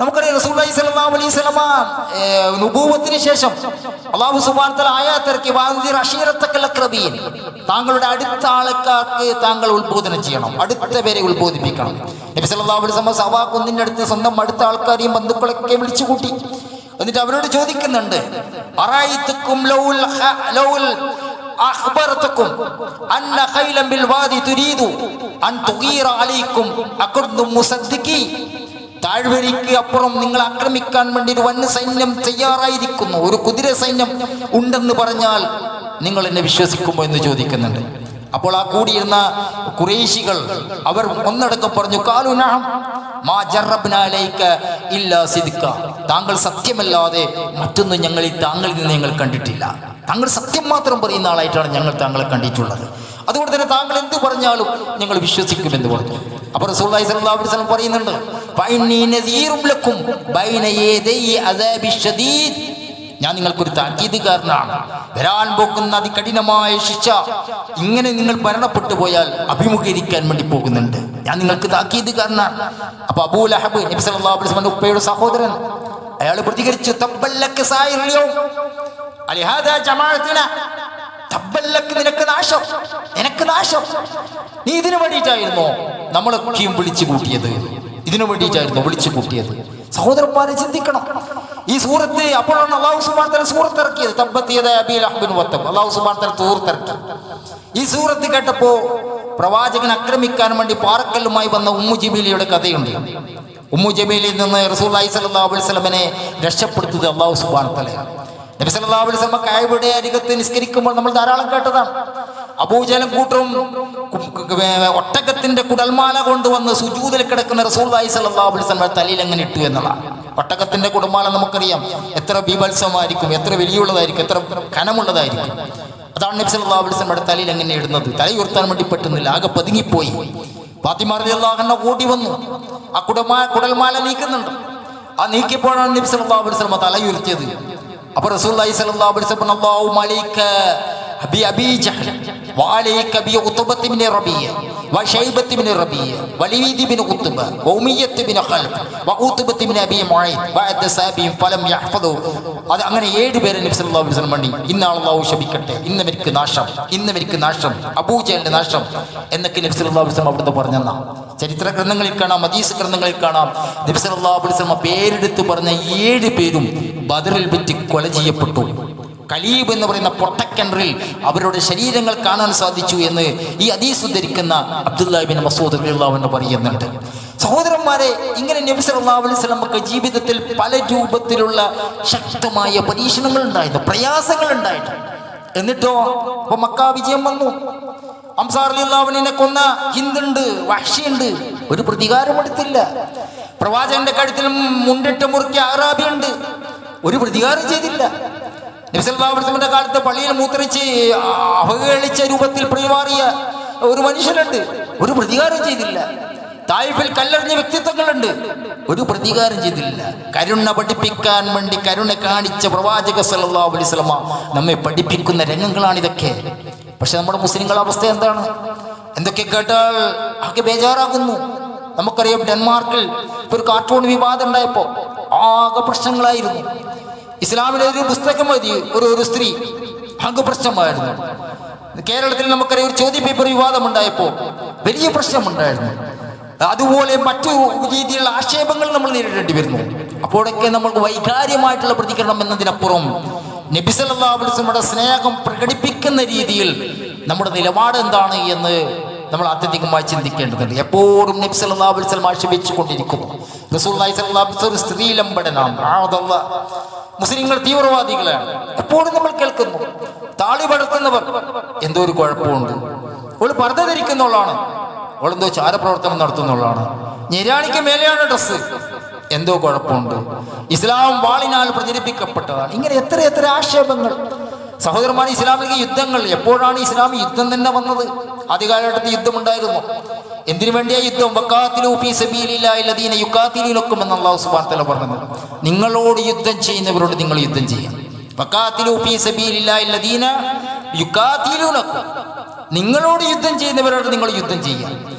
നമുക്കറിയാം, റസൂലുള്ളാഹി സ്വല്ലല്ലാഹു അലൈഹി വസല്ലമ നുബൂവത്തിന് ശേഷം അല്ലാഹു സുബ്ഹാനഹു വ തആല ആയത്ത് ഇറക്കി, വഅൻദിർ അശീറത്തക്കൽ അഖ്റബീൻ. താങ്കളുടെ അടുത്ത ആൾക്കാർക്ക് താങ്കൾ ഉത്ബോധനം ചെയ്യണം, അടുത്ത പേരെ ഉത്ബോധിപ്പിക്കണം. നബി സല്ലല്ലാഹു അലൈഹി വസല്ലം സവാ കുന്നിന്റെ അടുത്ത് സ്വന്തം അടുത്ത ആൾക്കാരെയും ബന്ധുക്കളൊക്കെ വിളിച്ചു കൂട്ടി. എന്നിട്ട് അവരോട് ചോദിക്കുന്നുണ്ട്, അറഅയ്തുക്കും ലൗൽ അഖ്ബറതുക്കും അന്ന ഖൈലൻ ബിൽ വാദി തുരീദു അൻ തുഗീറ അലൈക്കും അകുന്തും മുസദ്ദിഖി. താഴ്വരയ്ക്ക് അപ്പുറം നിങ്ങൾ ആക്രമിക്കാൻ വേണ്ടി ഒരു വൻ സൈന്യം തയ്യാറായിരിക്കുന്നു, ഒരു കുതിര സൈന്യം ഉണ്ടെന്ന് പറഞ്ഞാൽ നിങ്ങൾ എന്നെ വിശ്വസിക്കുമോ എന്ന് ചോദിക്കുന്നുണ്ട്. അപ്പോൾ ആ കൂടിയിരുന്ന ഖുറൈശികൾ അവർ ഒന്നടക്കം പറഞ്ഞു, ഖാലു നഅം മാ ജറബ്നാ അലൈക ഇല്ലാ സിദ്ഖ. താങ്കൾ സത്യമല്ലാതെ മറ്റൊന്നും താങ്കളിൽ നിന്ന് ഞങ്ങൾ കണ്ടിട്ടില്ല. താങ്കൾ സത്യം മാത്രം പറയുന്ന ആളായിട്ടാണ് ഞങ്ങൾ താങ്കളെ കണ്ടിട്ടുള്ളത്. അതുകൊണ്ട് തന്നെ താങ്കൾ എന്ത് പറഞ്ഞാലും ഞങ്ങൾ വിശ്വസിക്കുമെന്ന് പറഞ്ഞു. അപ്പോൾ റസൂലുള്ളാഹി സ്വല്ലല്ലാഹു അലൈഹി വസല്ലം പറയുന്നുണ്ട്, ഫഇന്നീ നദീറും ലക്കും ബൈന യദൈ അദാബി ശദീദ്. ഞാൻ നിങ്ങൾക്കൊരു താക്കീതുകാരനാണ്. വരാൻ പോകുന്ന അതികഠിനമായ ശിക്ഷ ഇങ്ങനെ നിങ്ങൾ മരണപ്പെട്ടു പോയാൽ അഭിമുഖീകരിക്കാൻ വേണ്ടി പോകുന്നുണ്ട്. ഞാൻ നിങ്ങൾക്ക് താക്കീതുകാരനാണ്. അപ്പൊ അബൂ ലഹബ്, നബി സല്ലല്ലാഹു അലൈഹി വസല്ലം ഉപ്പയുടെ സഹോദരൻ, അയാൾ പ്രതികരിച്ചു, തബ്ബല്ലക സായിറുൽ യൗം അലിഹാദാ ജമാഅത്തുനാ. തബ്ബല്ലക, നിനക്ക് നാശം, നിനക്ക് നാശം. നീ ഇതിനു വേണ്ടിയിട്ടായിരുന്നോ നമ്മളൊക്കെയും വിളിച്ചു കൂട്ടിയത്? ഇതിനു വേണ്ടിയിട്ടായിരുന്നു വിളിച്ചു കൂട്ടിയത്? സഹോദരന്മാരെ ചിന്തിക്കണം. ഈ സൂറത്ത് അപ്പോഴാണ് അല്ലാഹു സുബ്ഹാനഹു വ തആല സൂറത്ത് ഇറക്കിയത്. തബ്ബത് യദാ അബീ ലഹബിൻ വതബ്. അല്ലാഹു സുബ്ഹാനഹു വ തആല സൂറത്ത് ഇറക്കി. ഈ സൂറത്ത് കേട്ടപ്പോൾ പ്രവാചകൻ ആക്രമിക്കാൻ വേണ്ടി പാറക്കല്ലുമായി വന്ന ഉമ്മു ജമീലയുടെ കഥയുണ്ട്. ഉമ്മു ജമീലയിൽ നിന്ന് റസൂലുള്ളാഹി സ്വല്ലല്ലാഹു അലൈഹി വസല്ലമനെ രക്ഷപ്പെടുത്തിയത് അല്ലാഹു സുബ്ഹാനഹു വ തആല. നബി സല്ലല്ലാഹു അലൈഹി വസല്ലം കഅബയുടെ അരികത്ത് നിസ്കരിക്കുമ്പോൾ നമ്മൾ ധാരാളം കേട്ടതാണ്. അബൂജഹലും കൂട്ടരും ഒട്ടകത്തിന്റെ കുടൽമാല കൊണ്ടുവന്ന് സുജൂദിൽ കിടക്കുന്ന റസൂലുള്ളാഹി സ്വല്ലല്ലാഹു അലൈഹി വസല്ലം തലയിൽ എങ്ങനെ ഇട്ടു എന്നതാണ്. ഒട്ടകത്തിന്റെ കുടൽമാല നമുക്കറിയാം എത്ര ബീഭത്സമായിരിക്കും, എത്ര വലിയുള്ളതായിരിക്കും, എത്ര കനമുള്ളതായിരിക്കും. അതാണ് നബി സല്ലല്ലാഹു അലൈഹി വസല്ലം തലയിൽ എങ്ങനെ ഇടുന്നത്. തല ഉയർത്താൻ വേണ്ടി പറ്റുന്നില്ല, ആകെ പതുങ്ങിപ്പോയി. ഫാത്തിമ റളിയല്ലാഹു അൻഹ ഓടി വന്നു, ആ കുടൽമാല നീക്കുന്നുണ്ട്. ആ നീക്കിയപ്പോഴാണ് നബി സല്ലല്ലാഹു അലൈഹി വസല്ലം തല ഉയർത്തിയത്. അപ്പോൾ റസൂലുള്ളാഹി സ്വല്ലല്ലാഹു അലൈഹി വസല്ലം അല്ലാഹുമ്മ അലൈക ബി അബീ ജഹൽ വഅലൈക ബി ഉത്ബത ബിൻ റബീഅ വശൈബത ബിൻ റബീഅ വലീദ് ബിൻ ഉത്ബ വഉമിയ്യത്ത് ബിൻ ഖൽബ് വഉത്ബത ബിൻ അബീ മുഈദ് വഅദ സാബിയും ഫലം യഹ്ഫദു. അത് അങ്ങനെ 7 പേരെ നബി സല്ലല്ലാഹു അലൈഹി വസല്ലം മണ്ടി, ഇന്നാൾ അല്ലാഹു ശപിക്കട്ടെ, ഇന്നവർക്ക് നാശം, ഇന്നവർക്ക് നാശം, അബൂജഹലിന്റെ നാശം എന്നൊക്കെ നബി സല്ലല്ലാഹു അലൈഹി വസല്ലം അവിടുന്ന് പറഞ്ഞെന്നാ. ചരിത്ര ഗ്രന്ഥങ്ങളിൽ കാണാം, ഹദീസ് ഗ്രന്ഥങ്ങളിൽ കാണാം. നബി സല്ലല്ലാഹു അലൈഹി വസല്ലം പേരെടുത്ത് പറഞ്ഞ 7 പേരും ബദറിൽ വെച്ച് കൊല ചെയ്യപ്പെട്ടു. കലീബ് എന്ന് പറയുന്ന പൊട്ടക്കിണറിൽ അവരുടെ ശരീരങ്ങൾ കാണാൻ സാധിച്ചു എന്ന് ഈ ഹദീസ് ഉദ്ധരിക്കുന്ന അബ്ദുല്ലാഹി ഇബ്നു മസ്ഊദ് റളിയല്ലാഹു അൻഹു പറയുന്നുണ്ട്. സഹോദരന്മാരെ, ഇങ്ങനെ നബി സല്ലല്ലാഹു അലൈഹി വസല്ലമക്ക് ജീവിതത്തിൽ പല രൂപത്തിലുള്ള ശക്തമായ പരീക്ഷണങ്ങൾ ഉണ്ടായിരുന്നു, പ്രയാസങ്ങൾ ഉണ്ടായിട്ടുണ്ട്. എന്നിട്ടോ ഇപ്പൊ മക്ക വിജയം വന്നു. ഹംസ റളിയല്ലാഹു അൻഹുവിനെ കൊന്ന ഹിന്ദുണ്ട്, വഹ്ശിയുണ്ട്, ഒരു പ്രതികാരം എടുത്തില്ല. പ്രവാചകന്റെ കഴുത്തിൽ മുണ്ടിട്ട് മുറുക്കിയ അറാബിയുണ്ട്, ഒരു പ്രതികാരം ചെയ്തില്ല. നബി സല്ലല്ലാഹു അലൈഹി വസല്ലമയുടെ കാലത്ത് പള്ളിയിൽ മൂത്രിച്ച് അവഹേളിച്ച രൂപത്തിൽ പെരുമാറിയ ഒരു മനുഷ്യനുണ്ട്, ഒരു പ്രതികാരം ചെയ്തില്ല. തായിഫിൽ കല്ലെറിഞ്ഞ വ്യക്തിത്വങ്ങളുണ്ട്, ഒരു പ്രതികാരം ചെയ്തില്ല. കരുണ പഠിപ്പിക്കാൻ വേണ്ടി കരുണ കാണിച്ച പ്രവാചക സല്ലല്ലാഹു അലൈഹി വസല്ലമ നമ്മെ പഠിപ്പിക്കുന്ന രംഗങ്ങളാണിതൊക്കെ. പക്ഷെ നമ്മുടെ മുസ്ലിങ്ങളുടെ അവസ്ഥ എന്താണ്? എന്തൊക്കെ കേട്ടാൽ ആകെ ബേജാറാകുന്നു. നമുക്കറിയാം, ഡെൻമാർക്കിൽ ഒരു കാർട്ടൂൺ വിവാദം ഉണ്ടായപ്പോൾ ആകെ പ്രശ്നങ്ങളായിരുന്നു. ഇസ്ലാമിലെ ഒരു പുസ്തകം മതി ഒരു സ്ത്രീ, ആകെ പ്രശ്നമായിരുന്നു. കേരളത്തിൽ നമുക്കറിയാം, ഒരു ചോദ്യപേപ്പർ വിവാദം ഉണ്ടായപ്പോൾ വലിയ പ്രശ്നമുണ്ടായിരുന്നു. അതുപോലെ മറ്റു രീതിയിലുള്ള ആക്ഷേപങ്ങൾ നമ്മൾ നേരിടേണ്ടി വരുന്നു. അപ്പോഴൊക്കെ നമ്മൾക്ക് വൈകാര്യമായിട്ടുള്ള പ്രതികരണം എന്നതിനപ്പുറം നബി സല്ലല്ലാഹു അലൈഹി വസല്ലമയുടെ സ്നേഹം പ്രകടിപ്പിക്കുന്ന രീതിയിൽ നമ്മുടെ നിലപാട് എന്താണ് എന്ന് നമ്മൾ ആത്യന്തികമായി ചിന്തിക്കേണ്ടതുണ്ട്. എപ്പോഴും നബി സല്ലല്ലാഹു അലൈഹി വസല്ലം ആക്ഷേപിച്ചു കൊണ്ടിരിക്കുന്നു. റസൂലുള്ളാഹി സ്വല്ലല്ലാഹു അലൈഹി വസല്ലം ഒരു സ്ത്രീലമ്പടനാണ്. മുസ്ലിങ്ങൾ തീവ്രവാദികളാണ്. എപ്പോഴും നമ്മൾ കേൾക്കുന്നു, താളി പടർത്തുന്നവർ എന്തോ ഒരു കുഴപ്പമുണ്ട്, ഒരു പർദ്ദ ധരിക്കുന്നവളാണ്, അവളെന്തോ ചാരപ്രവർത്തനം നടത്തുന്നുള്ളതാണ്. ഞെരാണിക്ക് മേലെയാണ് ഡ്രസ്സ്, എന്തോ കുഴപ്പമുണ്ട്. ഇസ്ലാം വാളിനാൽ പ്രചരിപ്പിക്കപ്പെട്ടതാണ്. ഇങ്ങനെ എത്ര എത്ര ആക്ഷേപങ്ങൾ. സഹോദരന്മാർ, ഇസ്ലാമിക യുദ്ധങ്ങൾ എപ്പോഴാണ് ഇസ്ലാമിക യുദ്ധം തന്നെ വന്നത്? ആദ്യകാലഘട്ടത്തിൽ യുദ്ധമുണ്ടായിരുന്നു. എന്തിനു വേണ്ടിയാ യുദ്ധം? വഖാതിലൂ ഫീ സബീലില്ലാഹി അല്ലദീന യുഖാതിലൂനക്കും എന്ന് അല്ലാഹു സുബ്ഹാനഹു വ തആല പറഞ്ഞത്. നിങ്ങളോട് യുദ്ധം ചെയ്യുന്നവരോട് നിങ്ങൾ യുദ്ധം ചെയ്യാം. വഖാതിലൂ ഫീ സബീലില്ലാഹി അല്ലദീന യുഖാതിലൂനക്കും, നിങ്ങളോട് യുദ്ധം ചെയ്യുന്നവരോട് നിങ്ങൾ യുദ്ധം ചെയ്യാം.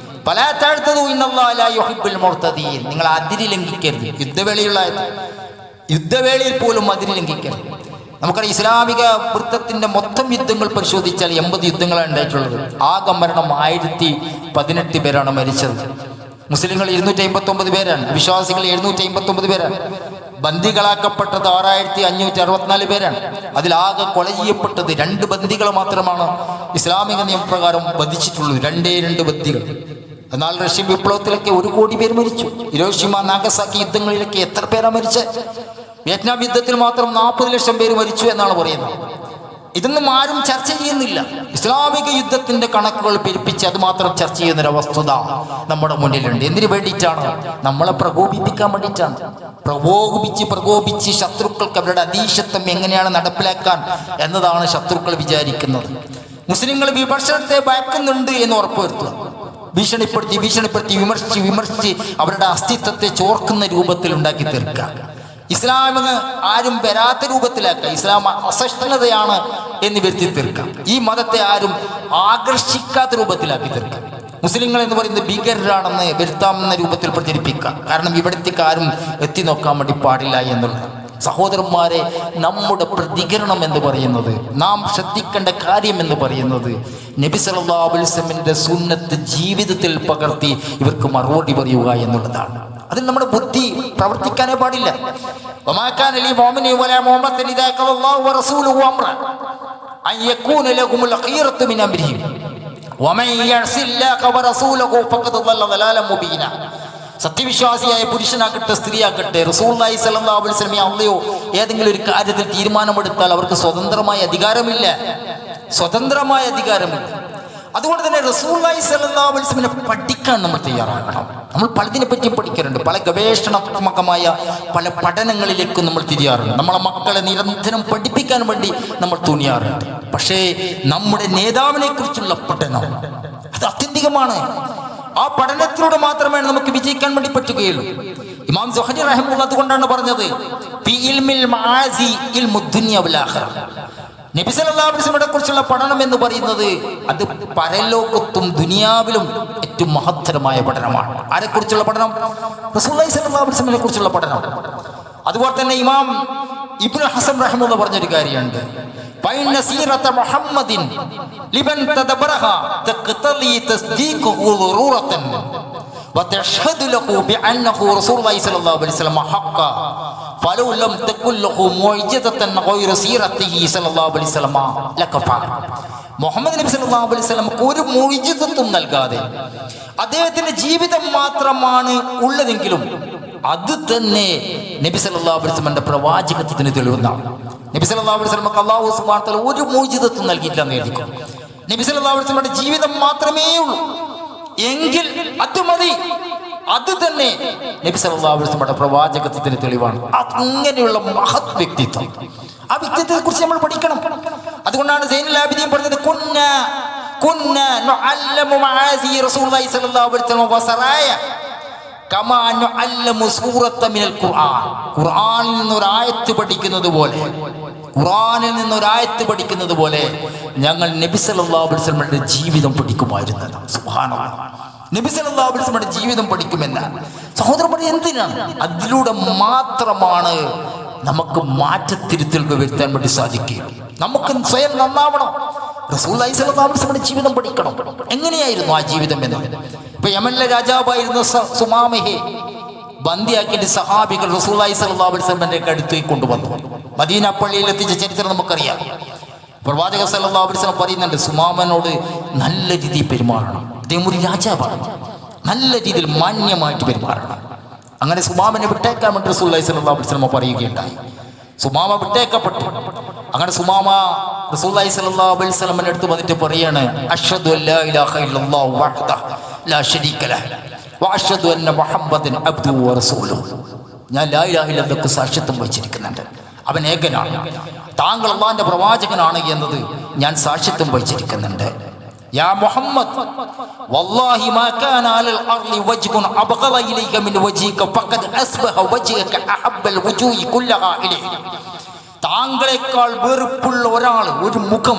ഫലാ തഅ്തദൂ ഇന്നല്ലാഹ ലാ യുഹിബ്ബുൽ മുഅ്തദീൻ, നിങ്ങൾ അതിരി ലംഘിക്കരുത്. യുദ്ധവേളയിൽ പോലും അതിരി ലംഘിക്കരുത്. നമുക്കറിയാം, ഇസ്ലാമിക വൃത്തത്തിന്റെ മൊത്തം യുദ്ധങ്ങൾ പരിശോധിച്ചാൽ 80 യുദ്ധങ്ങളാണ് ഉണ്ടായിട്ടുള്ളത്. ആകെ മരണം 1018 പേരാണ് മരിച്ചത്. മുസ്ലിങ്ങൾ 259 പേരാണ്, വിശ്വാസികൾ 759 പേരാണ്. ബന്ദികളാക്കപ്പെട്ടത് 6564 പേരാണ്. അതിലാകെ കൊല ചെയ്യപ്പെട്ടത് 2 ബന്ദികൾ മാത്രമാണ് ഇസ്ലാമിക നിയമപ്രകാരം വധിച്ചിട്ടുള്ളൂ. 2 ബന്ദികൾ. എന്നാൽ റഷ്യൻ വിപ്ലവത്തിലൊക്കെ 1 കോടി പേര് മരിച്ചു. ഹിരോഷിമ നാഗസാക്കി യുദ്ധങ്ങളിലൊക്കെ എത്ര പേരാ മരിച്ചത്? വിയറ്റ്നാം യുദ്ധത്തിൽ മാത്രം 40 ലക്ഷം പേര് മരിച്ചു എന്നാണ് പറയുന്നത്. ഇതൊന്നും ആരും ചർച്ച ചെയ്യുന്നില്ല. ഇസ്ലാമിക യുദ്ധത്തിന്റെ കണക്കുകൾ പെരുപ്പിച്ച് അത് മാത്രം ചർച്ച ചെയ്യുന്നൊരു വസ്തുത നമ്മുടെ മുന്നിലുണ്ട്. എന്തിനു വേണ്ടിയിട്ടാണ്? നമ്മളെ പ്രകോപിപ്പിക്കാൻ വേണ്ടിയിട്ടാണ്. പ്രകോപിപ്പിച്ച് ശത്രുക്കൾക്ക് അവരുടെ അധീശത്വം എങ്ങനെയാണ് നടപ്പിലാക്കാൻ എന്നതാണ് ശത്രുക്കൾ വിചാരിക്കുന്നത്. മുസ്ലിങ്ങൾ വിമർശനത്തെ ഭയക്കുന്നുണ്ട് എന്ന് ഉറപ്പുവരുത്തുക. ഭീഷണിപ്പെടുത്തി വിമർശിച്ച് അവരുടെ അസ്തിത്വത്തെ ചോർക്കുന്ന രൂപത്തിൽ ഉണ്ടാക്കി തീർക്കുക. ഇസ്ലാമിന് ആരും വരാത്ത രൂപത്തിലാക്കുക. ഇസ്ലാം അസഹിഷ്ണുതയാണ് എന്ന് വരുത്തി തീർക്കാം. ഈ മതത്തെ ആരും ആകർഷിക്കാത്ത രൂപത്തിലാക്കി തീർക്കാം. മുസ്ലിങ്ങൾ എന്ന് പറയുന്നത് ഭീകരരാണെന്ന് വരുത്താമെന്ന രൂപത്തിൽ പ്രചരിപ്പിക്കുക. കാരണം ഇവിടത്തേക്ക് ആരും എത്തി നോക്കാൻ വേണ്ടി പാടില്ല എന്നുള്ളത്. സഹോദരന്മാരെ, നമ്മുടെ പ്രതികരണം എന്ന് പറയുന്നത്, നാം ശ്രദ്ധിക്കേണ്ട കാര്യം എന്ന് പറയുന്നത്, നബി സല്ലല്ലാഹു അലൈഹി വസല്ലമിന്റെ സുന്നത്ത് ജീവിതത്തിൽ പകർത്തി ഇവർക്ക് മറുപടി പറയുക എന്നുള്ളതാണ്. അതിൽ നമ്മുടെ ബുദ്ധി പ്രവർത്തിക്കാനേ പാടില്ല. വമാ കാന ലി മുഅ്മിനിൻ വലാ മുഅ്മിനത്തിൻ ഇദാ ഖലല്ലാഹു വറസൂലുഹു അംറൻ അൻ യകൂന ലഹുമുൽ ഖിയറത്തു മിൻ അംരിഹിം വമൻ യഅസില്ലാഹ വറസൂലഹു ഫഖദ് ളല്ല ളലാലൻ മുബീന. സത്യവിശ്വാസിയായ പുരുഷനാകട്ടെ സ്ത്രീയാകട്ടെ, റസൂലുള്ളാഹി സ്വല്ലല്ലാഹു അലൈഹി വസല്ലം അല്ലയോ ഏതെങ്കിലും ഒരു കാര്യത്തിൽ തീരുമാനമെടുത്താൽ അവർക്ക് സ്വതന്ത്രമായ അധികാരമില്ല. അതുകൊണ്ട് തന്നെ റസൂലുള്ളാഹി സ്വല്ലല്ലാഹു അലൈഹി വസല്ലമിനെ പഠിക്കാൻ നമ്മൾ തയ്യാറാകണം. നമ്മൾ പലതിനെ പറ്റിയും പഠിക്കാറുണ്ട്. പല ഗവേഷണാത്മകമായ പല പഠനങ്ങളിലേക്കും നമ്മൾ തിരിയാറുണ്ട്. നമ്മളെ മക്കളെ നിരന്തരം പഠിപ്പിക്കാൻ വേണ്ടി നമ്മൾ തുനിയാറുണ്ട്. പക്ഷേ നമ്മുടെ നേതാവിനെ കുറിച്ചുള്ള പഠനം അത് ആത്യന്തികമാണ്. ആ പഠനത്തിലൂടെ മാത്രമേ നമുക്ക് വിജയിക്കാൻ വേണ്ടി പറ്റുകയുള്ളൂ. ഇമാം സുഹരി റഹിമഹുല്ലാഹ് അതുകൊണ്ടാണ് പറഞ്ഞത്, ഫി ഇൽമിൽ മആസി ഇൽമു ദുനിയ വൽ ആഖിറ. നബി സല്ലല്ലാഹു അലൈഹി വസല്ലമയെ കുറിച്ചുള്ള പഠനം എന്ന് പറയുന്നത് അത് പരലോകത്തും ദുനിയാവിലും ഏറ്റവും മഹത്തരമായ പഠനമാണ്. ആരെക്കുറിച്ചുള്ള പഠനം? റസൂലുള്ളാഹി സ്വല്ലല്ലാഹു അലൈഹി വസല്ലമയെ കുറിച്ചുള്ള പഠനം. അതുപോലെ തന്നെ ഇമാം ഇബ്നു ഹസൻ റഹിമഹുല്ലാഹ് പറഞ്ഞൊരു കാര്യമുണ്ട്, ഫൈന സീറത മുഹമ്മദിൻ ലിമൻ തദബറഹ തഖ്തലി തസ്ദീഖുഹു ളുറൂറതൻ വതഷ്ഹദു ലഹു ബിഅന്നഹു റസൂലുള്ളാഹി സ്വല്ലല്ലാഹു അലൈഹി വസല്ലം ഹഖ്ഖ ഫലൗ ലം തകുൽ ലഹു മുഅ്ജിസതൻ ഗൈറ സീറതിഹി സ്വല്ലല്ലാഹു അലൈഹി വസല്ലം ലകഫ. മുഹമ്മദ് നബി സല്ലല്ലാഹു അലൈഹി വസല്ലം ഒരു മുഅ്ജിസത്തും നൽകാതെ അദ്ദേഹത്തിന്റെ ജീവിതം മാത്രമാണ് ഉള്ളതെങ്കിലും അത് തന്നെ നബി സല്ലല്ലാഹു അലൈഹി വസല്ലമയുടെ പ്രവാചകത്വത്തിന് തെളിവുന്നതാണ്. നബി സല്ലല്ലാഹു അലൈഹി വസല്ലമക്ക് അല്ലാഹു സുബ്ഹാനഹു വ തആല ഒരു മുഅ്ജിസത്തും നൽകിയിട്ടില്ല എന്ന് എഴുതിക്കും. നബി സല്ലല്ലാഹു അലൈഹി വസല്ലമയുടെ ജീവിതം മാത്രമേ ഉള്ളൂ എങ്കിൽ അത് മതി. അത് തന്നെ നബി സല്ലല്ലാഹു അലൈഹി വസല്ലമയുടെ പ്രവാചകത്വത്തിന് തെളിവാണ്. അങ്ങനെയുള്ള മഹത് വ്യക്തിത്വം, ആ വ്യക്തിത്വത്തെ കുറിച്ച് നമ്മൾ പഠിക്കണം. അതുകൊണ്ടാണ് സൈനുൽ ആബിദീൻ പറഞ്ഞത്, കുന്ന നുഅല്ലമു മആസി റസൂലുള്ളാഹി സ്വല്ലല്ലാഹു അലൈഹി വസല്ലം വസറായ കമാ നുഅല്ലമു സൂറത മിനൽ ഖുർആൻ. ഖുർആനിൽ നിന്ന് ഒരു ആയത്ത് പഠിക്കുന്നത് പോലെ ഞങ്ങൾ നബി സല്ലല്ലാഹു അലൈഹി വസല്ലമയുടെ ജീവിതം പഠിക്കുമായിരുന്നു. സുബ്ഹാനല്ലാഹ്, നബി സല്ലല്ലാഹു അലൈഹി വസല്ലമയുടെ ജീവിതം പഠിക്കുമെന്നാണ്. സഹോദരന്മാരെ, എന്തിനാണ്? അതിലൂടെ മാത്രമാണ് നമുക്ക് മാറ്റത്തിരുത്തലുകൾ വരുത്താൻ വേണ്ടി സാധിക്കുക. നമുക്ക് സ്വയം നന്നാവണം. റസൂലുള്ളാഹി സ്വല്ലല്ലാഹു അലൈഹി വസല്ലമയുടെ ജീവിതം പഠിക്കണം. എങ്ങനെയായിരുന്നു ആ ജീവിതം എന്ന്? ഇപ്പൊ യമനിലെ രാജാവായിരുന്ന സുമാമയെ ബന്ദിയാക്കിയിട്ട് സഹാബികൾ റസൂലുള്ളാഹി സ്വല്ലല്ലാഹു അലൈഹി വസല്ലമയുടെ അടുത്തേക്ക് കൊണ്ടുവന്നു. മദീന പള്ളിയിൽ എത്തിച്ച ചരിത്രം നമുക്കറിയാം. പ്രവാചകൻ സല്ലല്ലാഹു അലൈഹി വസല്ലം പറയുന്നുണ്ട്, സുമാമനോട് നല്ല രീതിയിൽ പെരുമാറണം. അദ്ദേഹം ഒരു രാജാവാണ്, നല്ല രീതിയിൽ മാന്യമായിട്ട് പെരുമാറണം. അങ്ങനെ സുമാമനെ വിട്ടേക്കാൻ വേണ്ടി റസൂലുള്ളാഹി സ്വല്ലല്ലാഹു അലൈഹി വസല്ലം പറയുകയുണ്ടായി. സുമാമ വിട്ടേക്കപ്പെട്ടു. അങ്ങനെ സുമാമ റസൂലുള്ളാഹി സ്വല്ലല്ലാഹു അലൈഹി വസല്ലമയുടെ അടുത്ത് വന്നിട്ട് പറയാണ്, അഷ്ഹദു അല്ലാ ഇലാഹ ഇല്ലല്ലാഹു വഹ്ദഹു ലാ ശരീക ലഹ് വഅശ്ഹദു അന്ന മുഹമ്മദൻ അബ്ദുഹു വറസൂലുഹു. ഞാൻ ലാ ഇലാഹ ഇല്ലല്ലാഹ് സാക്ഷ്യത്വം വഹിച്ചിരിക്കുന്നുണ്ട്, അവൻ ഏകനാണ്, താങ്കൾ അല്ലാഹുവിന്റെ പ്രവാചകനാണ് എന്നത് ഞാൻ സാക്ഷ്യത്വം വഹിച്ചിരിക്കുന്നുണ്ട്. യാ മുഹമ്മദ് വല്ലാഹി മാ കാന അലൽ അർളി വജ്ഹുൻ അബ്ഗള ഇലൈക മിൻ വജ്ഹിക ഫഖദ് അസ്ബഹ വജ്ഹക അഹബ്ബൽ വുജൂഹി കുല്ലഹാ ഇലൈഹി. താങ്കളെക്കാൾ വെറുപ്പുള്ള ഒരാൾ, ഒരു മുഖം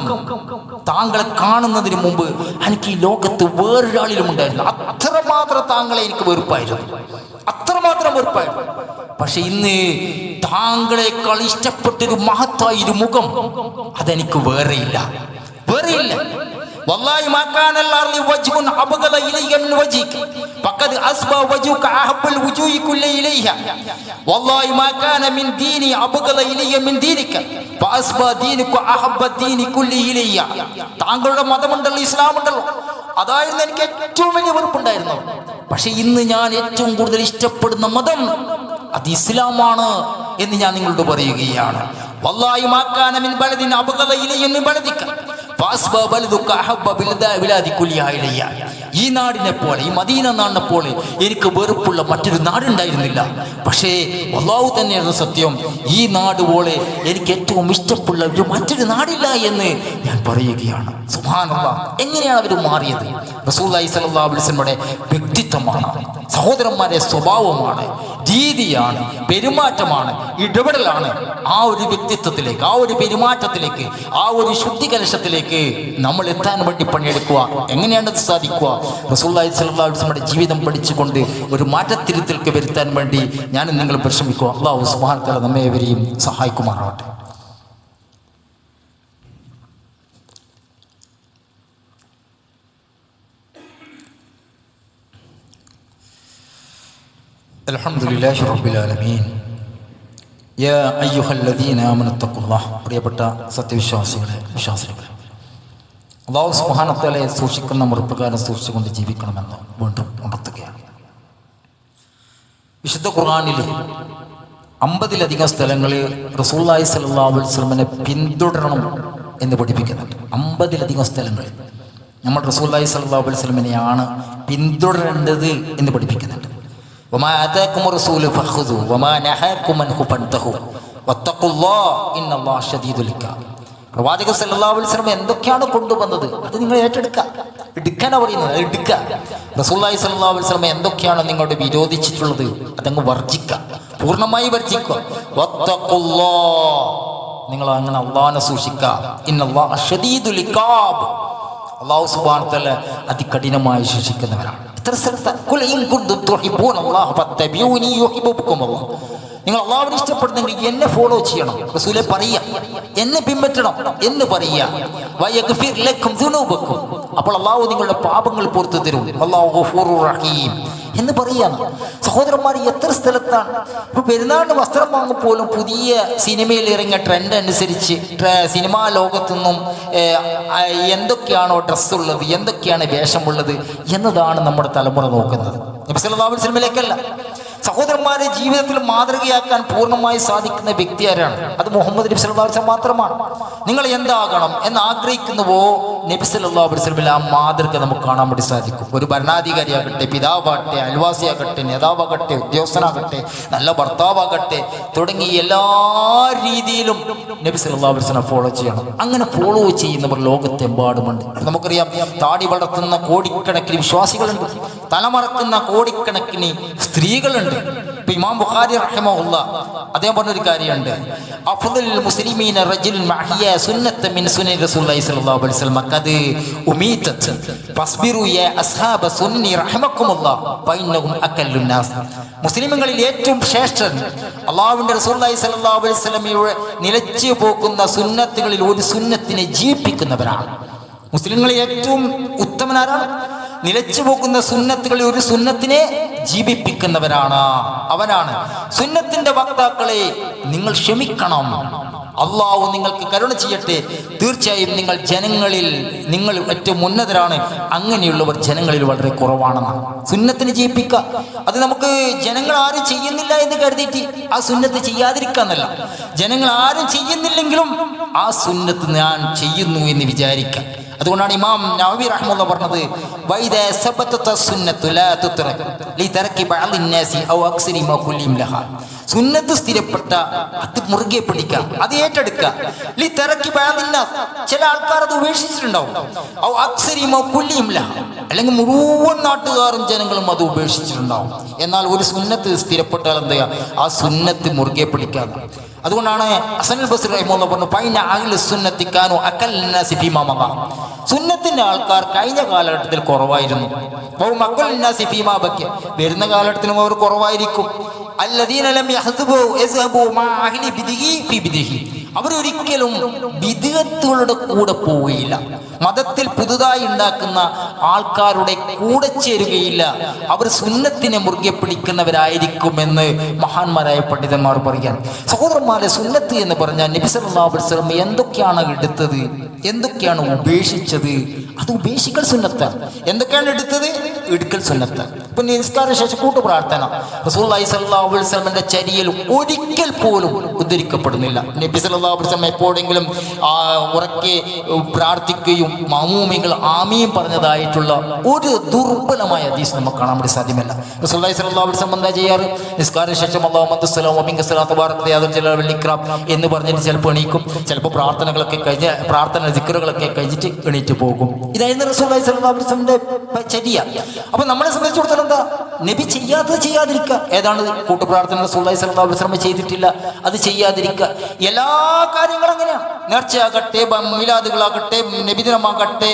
താങ്കളെ കാണുന്നതിന് മുമ്പ് എനിക്ക് ഈ ലോകത്ത് വേറൊരാളിലും ഉണ്ടായിരുന്നു. അത്രമാത്രം താങ്കളെ എനിക്ക് വെറുപ്പായിരുന്നു, അത്രമാത്രം വെറുപ്പായിരുന്നു. പക്ഷെ ഇന്ന് താങ്കളെക്കാൾ ഇഷ്ടപ്പെട്ടൊരു മഹത്തായൊരു മുഖം അതെനിക്ക് വേറെയില്ല, വേറെയില്ല. വല്ലാഹി മാ കാന അൽ-അർളി വജ്ഹുൻ അബ്ഗള ഇലൈക മിൻ വജ്ഹിക ഫഖദ് അസ്ബഹ വജ്ഹുക അഹബ്ബൽ വുജൂഹി കുല്ല ഇലൈഹ. വല്ലാഹി മാ കാന മിൻ ദീനി അബ്ഗള ഇലൈക മിൻ ദീനിക ഫഅസ്ബഹ ദീനുക അഹബ്ബ ദീനി കുല്ലി ഇലൈഹ. താങ്കളുടെ മതമുണ്ടല്ലോ, ഇസ്ലാം ഉണ്ടല്ലോ, അതായിരുന്നു എനിക്ക് ഏറ്റവും വലിയ വെറുപ്പുണ്ടായിരുന്നു. പക്ഷെ ഇന്ന് ഞാൻ ഏറ്റവും കൂടുതൽ ഇഷ്ടപ്പെടുന്ന മതം അത് ഇസ്ലാമാണ് എന്ന് ഞാൻ നിങ്ങളോട് പറയുകയാണ്. വല്ലാഹി മാ കാന മിൻ ബലദിൻ അബ്ഗള ഇലൈക മിൻ ബലദിക ഫഅസ്ബഹ ബലദുക അഹബ്ബ ബിലാദി കുല്ലിഹാ ഇലയ്യ. ഈ നാടിനെ പോലെ, ഈ മദീന നാടിനെ പോലെ എനിക്ക് വെറുപ്പുള്ള മറ്റൊരു നാടുണ്ടായിരുന്നില്ല. പക്ഷേ അല്ലാഹു തന്നെയാണ് സത്യം, ഈ നാട് പോലെ എനിക്ക് ഏറ്റവും ഇഷ്ടമുള്ള ഒരു മറ്റൊരു നാടില്ല എന്ന് ഞാൻ പറയുകയാണ്. സുബ്ഹാനല്ലാഹ്, എങ്ങനെയാണ് അവർ മാറിയത്? റസൂലുള്ളാഹി സ്വല്ലല്ലാഹു അലൈഹി വസല്ലമയുടെ വ്യക്തിത്വമാണ്, സഹോദരന്മാരെ സ്വഭാവമാണ്, രീതിയാണ്, പെരുമാറ്റമാണ്, ഇടപെടലാണ്. ആ ഒരു വ്യക്തിത്വത്തിലേക്ക്, ആ ഒരു പെരുമാറ്റത്തിലേക്ക്, ആ ഒരു ശുദ്ധികലശത്തിലേക്ക് നമ്മൾ എത്താൻ വേണ്ടി പണിയെടുക്കുക. എങ്ങനെയാണ് അത് സാധിക്കുക? റസൂലുള്ളാഹി സ്വല്ലല്ലാഹു അലൈഹി വസല്ലമയുടെ ജീവിതം പഠിച്ചുകൊണ്ട് ഒരു മാറ്റത്തിരുത്തൽക്ക് വരുത്താൻ വേണ്ടി ഞാനും നിങ്ങൾ പരിശ്രമിക്കുക. അല്ലാഹു സുബ്ഹാനഹു വ തആല നമ്മെ ഏവരെയും സഹായിക്കുമാറാവട്ടെ. അൽഹംദുലില്ലാഹി റബ്ബിൽ ആലമീൻ. യാ അയ്യുഹല്ലദീന ആമനു തഖുല്ലാഹ്. പ്രിയപ്പെട്ട സത്യവിശ്വാസികളെ, വിശ്വാസികളെ, അല്ലാഹു സുബ്ഹാനഹു വ തആലയെ സൂക്ഷിക്കുന്ന മുറപ്രകാരം സൂക്ഷിച്ചുകൊണ്ട് ജീവിക്കണമെന്ന് വീണ്ടും ഉണർത്തുകയാണ്. വിശുദ്ധ ഖുർആനിൽ 50-ലധികം സ്ഥലങ്ങളിൽ റസൂലുള്ളാഹി സ്വല്ലല്ലാഹു അലൈഹി വസല്ലമയെ പിന്തുടരണം എന്ന് പഠിപ്പിക്കുന്നുണ്ട്. 50-ലധികം സ്ഥലങ്ങളിൽ നമ്മൾ റസൂലുള്ളാഹി സ്വല്ലല്ലാഹു അലൈഹി വസല്ലമയെയാണ് പിന്തുടരേണ്ടത് എന്ന് പഠിപ്പിക്കുന്നുണ്ട്. വമാ ആതാകും റസൂലു ഫഖുദു വമാ നഹാകും അൻഹു ഫൻതഹു വത്തഖുല്ലാഹ ഇന്നല്ലാഹ ശദീദുൽ ഇഖാബ്. പ്രവാചകൻ സല്ലല്ലാഹു അലൈഹി വസല്ലം എന്തൊക്കെയാണ് കൊണ്ടുവന്നത് അത് നിങ്ങൾ ഏറ്റെടുക്കുക, എടുക്കാനാണ് പറയുന്നത്, എടുക്കുക. റസൂലുള്ളാഹി സ്വല്ലല്ലാഹു അലൈഹി വസല്ലം എന്തൊക്കെയാണ് നിങ്ങളോട് വിരോധിച്ചിട്ടുള്ളത് അതങ്ങ് വർജിക്കുക, പൂർണ്ണമായി വർജിക്കുക. വത്തഖുല്ലാഹ, നിങ്ങൾ അങ്ങനെ അല്ലാഹുവിനെ സൂക്ഷിക്കുക. ഇന്നല്ലാഹ ശദീദുൽ ഇഖാബ്, അല്ലാഹു സുബ്ഹാനഹു വ തആല അതികഠിനമായി ശിക്ഷിക്കുന്നവരാണ്. ഇത്ര സ്ഥലത്ത് ഖുൽ ഇൻ കുൻതും തുഹിബ്ബൂനല്ലാഹ ഫത്തബിഊനി യുഹിബ്ബുകുമുല്ലാഹ്. നിങ്ങൾ അല്ലാഹുവിനെ ഇഷ്ടപ്പെടുന്നെങ്കിൽ എന്നെ ഫോളോ ചെയ്യണം, റസൂലേ പറയുക, എന്നെ പിൻപറ്റണം എന്ന് പറയുക. വയഗ്ഫിർ ലക്കും ദുനൂബക്കും, അപ്പോൾ അല്ലാഹു നിങ്ങളുടെ പാപങ്ങൾ പുറത്തു തരും. അല്ലാഹു ഗഫൂറുർ റഹീം എന്ന് പറയാണ്. സഹോദരന്മാർ, എത്ര സ്ഥലത്താണ് ഇപ്പൊ പെരുന്നാളിന് വസ്ത്രം വാങ്ങുമ്പോഴും പുതിയ സിനിമയിൽ ഇറങ്ങിയ ട്രെൻഡ് അനുസരിച്ച് സിനിമാ ലോകത്തുനിന്നും എന്തൊക്കെയാണോ ഡ്രസ്സുള്ളത്, എന്തൊക്കെയാണ് വേഷമുള്ളത് എന്നതാണ് നമ്മുടെ തലമുറ നോക്കുന്നത്. നബി സല്ലല്ലാഹു അലൈഹി വസല്ലമയിലേക്കല്ല. സഹോദരന്മാരെ ജീവിതത്തിൽ മാതൃകയാക്കാൻ പൂർണ്ണമായി സാധിക്കുന്ന വ്യക്തി ആരാണ്? അത് മുഹമ്മദ് നബി സല്ലല്ലാഹു അലൈഹി വസല്ലം മാത്രമാണ്. നിങ്ങൾ എന്താകണം എന്ന് ആഗ്രഹിക്കുന്നുവോ നബി സല്ലല്ലാഹു അലൈഹി വസല്ലം ആ മാതൃക നമുക്ക് കാണാൻ വേണ്ടി സാധിക്കും. ഒരു ഭരണാധികാരിയാകട്ടെ, പിതാവാകട്ടെ, അയൽവാസിയാകട്ടെ, നേതാവാകട്ടെ, ഉദ്യോഗസ്ഥനാകട്ടെ, നല്ല ഭർത്താവാകട്ടെ, തുടങ്ങി എല്ലാ രീതിയിലും നബി സല്ലല്ലാഹു അലൈഹി വസല്ലം ഫോളോ ചെയ്യണം. അങ്ങനെ ഫോളോ ചെയ്യുന്നവർ ലോകത്തെമ്പാടുമുണ്ട്. നമുക്കറിയാം, താടി വളർത്തുന്ന കോടിക്കണക്കിന് വിശ്വാസികളുണ്ട്, തലമറക്കുന്ന കോടിക്കണക്കിന് സ്ത്രീകളുണ്ട്. ഇപ്പൊ ഇമാം ബുഖാരി റഹിമഹുല്ലാഹ് അദ്ദേഹം പറഞ്ഞൊരു കാര്യമുണ്ട്, അഫ്ദലുൽ മുസ്ലിമീന റജുലുൻ മഅഹിയ സുന്നത മിൻ സുന്നതി റസൂലുള്ളാഹി സ്വല്ലല്ലാഹു അലൈഹി വസല്ലം ഖദ് ഉമീതത് ഫസ്ബിറു യാ അസ്ഹാബ സുന്നി റഹിമക്കുമുല്ലാഹ് ഫഇന്നഹും അകല്ലുൻ നാസ്. മുസ്ലിമുകളിൽ ഏറ്റവും ശ്രേഷ്ഠൻ അല്ലാഹുവിന്റെ റസൂലുള്ളാഹി സ്വല്ലല്ലാഹു അലൈഹി വസല്ലമയുടെ നിലച്ചു പോകുന്ന സുന്നത്തുകളിൽ ഒരു സുന്നത്തിനെ ജീവിപ്പിക്കുന്നവരാണ്. മുസ്ലിങ്ങളിൽ ഏറ്റവും ഉത്തമനാരാണ്? നിലച്ചു പോകുന്ന സുന്നത്തുകളിൽ ഒരു സുന്നത്തിനെ ജീവിപ്പിക്കുന്നവരാണ്, അവനാണ്. സുന്നത്തിന്റെ വക്താക്കളെ നിങ്ങൾ ക്ഷമിക്കണം, അള്ളാഹു നിങ്ങൾക്ക് കരുണ ചെയ്യട്ടെ. തീർച്ചയായും നിങ്ങൾ ജനങ്ങളിൽ നിങ്ങൾ ഏറ്റവും ഉന്നതരാണ്, അങ്ങനെയുള്ളവർ ജനങ്ങളിൽ വളരെ കുറവാണെന്നാണ്. സുന്നത്തിന് ജീവിപ്പിക്കുക, അത് നമുക്ക് ജനങ്ങൾ ആരും ചെയ്യുന്നില്ല എന്ന് കരുതിയിട്ട് ആ സുന്നത്ത് ചെയ്യാതിരിക്കാന്നല്ല. ജനങ്ങൾ ആരും ചെയ്യുന്നില്ലെങ്കിലും ആ സുന്നത്ത് ഞാൻ ചെയ്യുന്നു എന്ന് വിചാരിക്കുക. അതുകൊണ്ടാണ് ഇമാം നവവി റഹ്മത്തുള്ളാഹി പറഞ്ഞത് വൈദാ സബതത സുന്നത്തു ലാ തുത്രക് ലിതർകി ബഅദിൻ നാസി ഔ അക്സരി മാ കുല്ലിം ലഹാ. സുന്നത്ത് സ്ഥിരപ്പെട്ട അത് മുറുകെ പിടിക്കുക, അത് ഏറ്റെടുക്കുക. ലിതർകി ബഅദിൻ നാസ്, ചില ആൾക്കാർ അത് ഉപേക്ഷിച്ചിട്ടുണ്ടാവും. ഔ അക്സരി മാ കുല്ലിം ലഹാ, അല്ലെങ്കിൽ മുഴുവൻ നാട്ടുകാരും ജനങ്ങളും അത് ഉപേക്ഷിച്ചിട്ടുണ്ടാവും. എന്നാൽ ഒരു സുന്നത്ത് സ്ഥിരപ്പെട്ടാൽ എന്ത് ചെയ്യുക? ആ സുന്നത്ത് മുറുകെ പിടിക്കാതെ. അതുകൊണ്ടാണ് ഹസനുൽ ബസ്രി റഹിമഹുല്ലാഹ് പറഞ്ഞു ഫൈന അഹ്ലു സുന്നത്തി കാനു അഖല്ലന്നാസി ഫീമാ മദാ. സുന്നത്തിന്റെ ആൾക്കാർ കഴിഞ്ഞ കാലഘട്ടത്തിൽ കുറവായിരുന്നു. അഖല്ലന്നാസി ഫീമാ ബഖിയ, വരുന്ന കാലഘട്ടത്തിലും അവർ കുറവായിരിക്കും. അല്ലദീന ലം യഹ്സബു മാ അഹ്ലി ബിദിഹി ഫീ ബിദിഹി, അവരൊരിക്കലും ബിദ്അത്തുകളുടെ കൂടെ പോവുകയില്ല, മതത്തിൽ പുതുതായി ഉണ്ടാക്കുന്ന ആൾക്കാരുടെ കൂടെ ചേരുകയില്ല. അവർ സുന്നത്തിനെ മുറുകെ പിടിക്കുന്നവരായിരിക്കുമെന്ന് മഹാന്മാരായ പണ്ഡിതന്മാർ പറയാൻ. സഹോദരന്മാരെ, സുന്നത്ത് എന്ന് പറഞ്ഞാൽ നബി സല്ലല്ലാഹു അലൈഹി വസല്ലം എന്തൊക്കെയാണ് എടുത്തത്, എന്തൊക്കെയാണ് ഉപേക്ഷിച്ചത്, അത് ഉപേക്ഷിക്കൽ സുന്നത്താണ്. എന്തൊക്കെയാണ് എടുത്തത്? എടുക്കൽ സുന്നത്താണ്. ഇപ്പൊ നിസ്കാര ശേഷം കൂട്ടുപ്രാർത്ഥന റസൂലുള്ളാഹി സ്വല്ലല്ലാഹു അലൈഹി വസല്ലമയുടെ ചര്യയിൽ ഒരിക്കൽ പോലും ഉദ്ധരിക്കപ്പെടുന്നില്ല. നബി സല്ലല്ലാഹു അലൈഹി വസല്ലം എപ്പോഴെങ്കിലും ഉറക്കെ പ്രാർത്ഥിക്കുകയും മാമൂമികൾ ആമീൻ പറഞ്ഞതായിട്ടുള്ള ഒരു ദുർബലമായ ഹദീസ് നമുക്ക് കാണാൻ വേണ്ടി സാധ്യമല്ല. റസൂലുള്ളാഹി സ്വല്ലല്ലാഹു അലൈഹി വസല്ലം എന്താ ചെയ്യാറ്? നിസ്കാര ശേഷം അല്ലാഹുമ്മ സ്വല്ലല്ലാഹു വബിക സ്വലാത്തു ബാറക യാദൽ ജലാൽ വൽ ഇക്റാം എന്ന് പറഞ്ഞിട്ട് ചിലപ്പോൾ എണീക്കും, ചിലപ്പോൾ പ്രാർത്ഥനകളൊക്കെ കഴിഞ്ഞ് ദിക്റുകളൊക്കെ കഴിഞ്ഞിട്ട് എണീറ്റ് പോകും. ഇതായിരുന്നു റസൂലുള്ളാഹി സ്വല്ലല്ലാഹു അലൈഹി വസല്ലമയുടെ ചര്യ. അപ്പൊ നമ്മളെ സംബന്ധിച്ചിടത്തോളം എന്താ? നബി ചെയ്യാത്തത് ചെയ്യാതിരിക്കുക. ഏതാണ് കൂട്ടുപ്രാർത്ഥന? റസൂലുള്ളാഹി സ്വല്ലല്ലാഹു അലൈഹി വസല്ലം ചെയ്തിട്ടില്ല, അത് ചെയ്യാതിരിക്കുക. എല്ലാ കാര്യങ്ങളും അങ്ങനെയാണ്. നേർച്ചയാകട്ടെ, മിലാദുകളാകട്ടെ, നബിദിനമാകട്ടെ,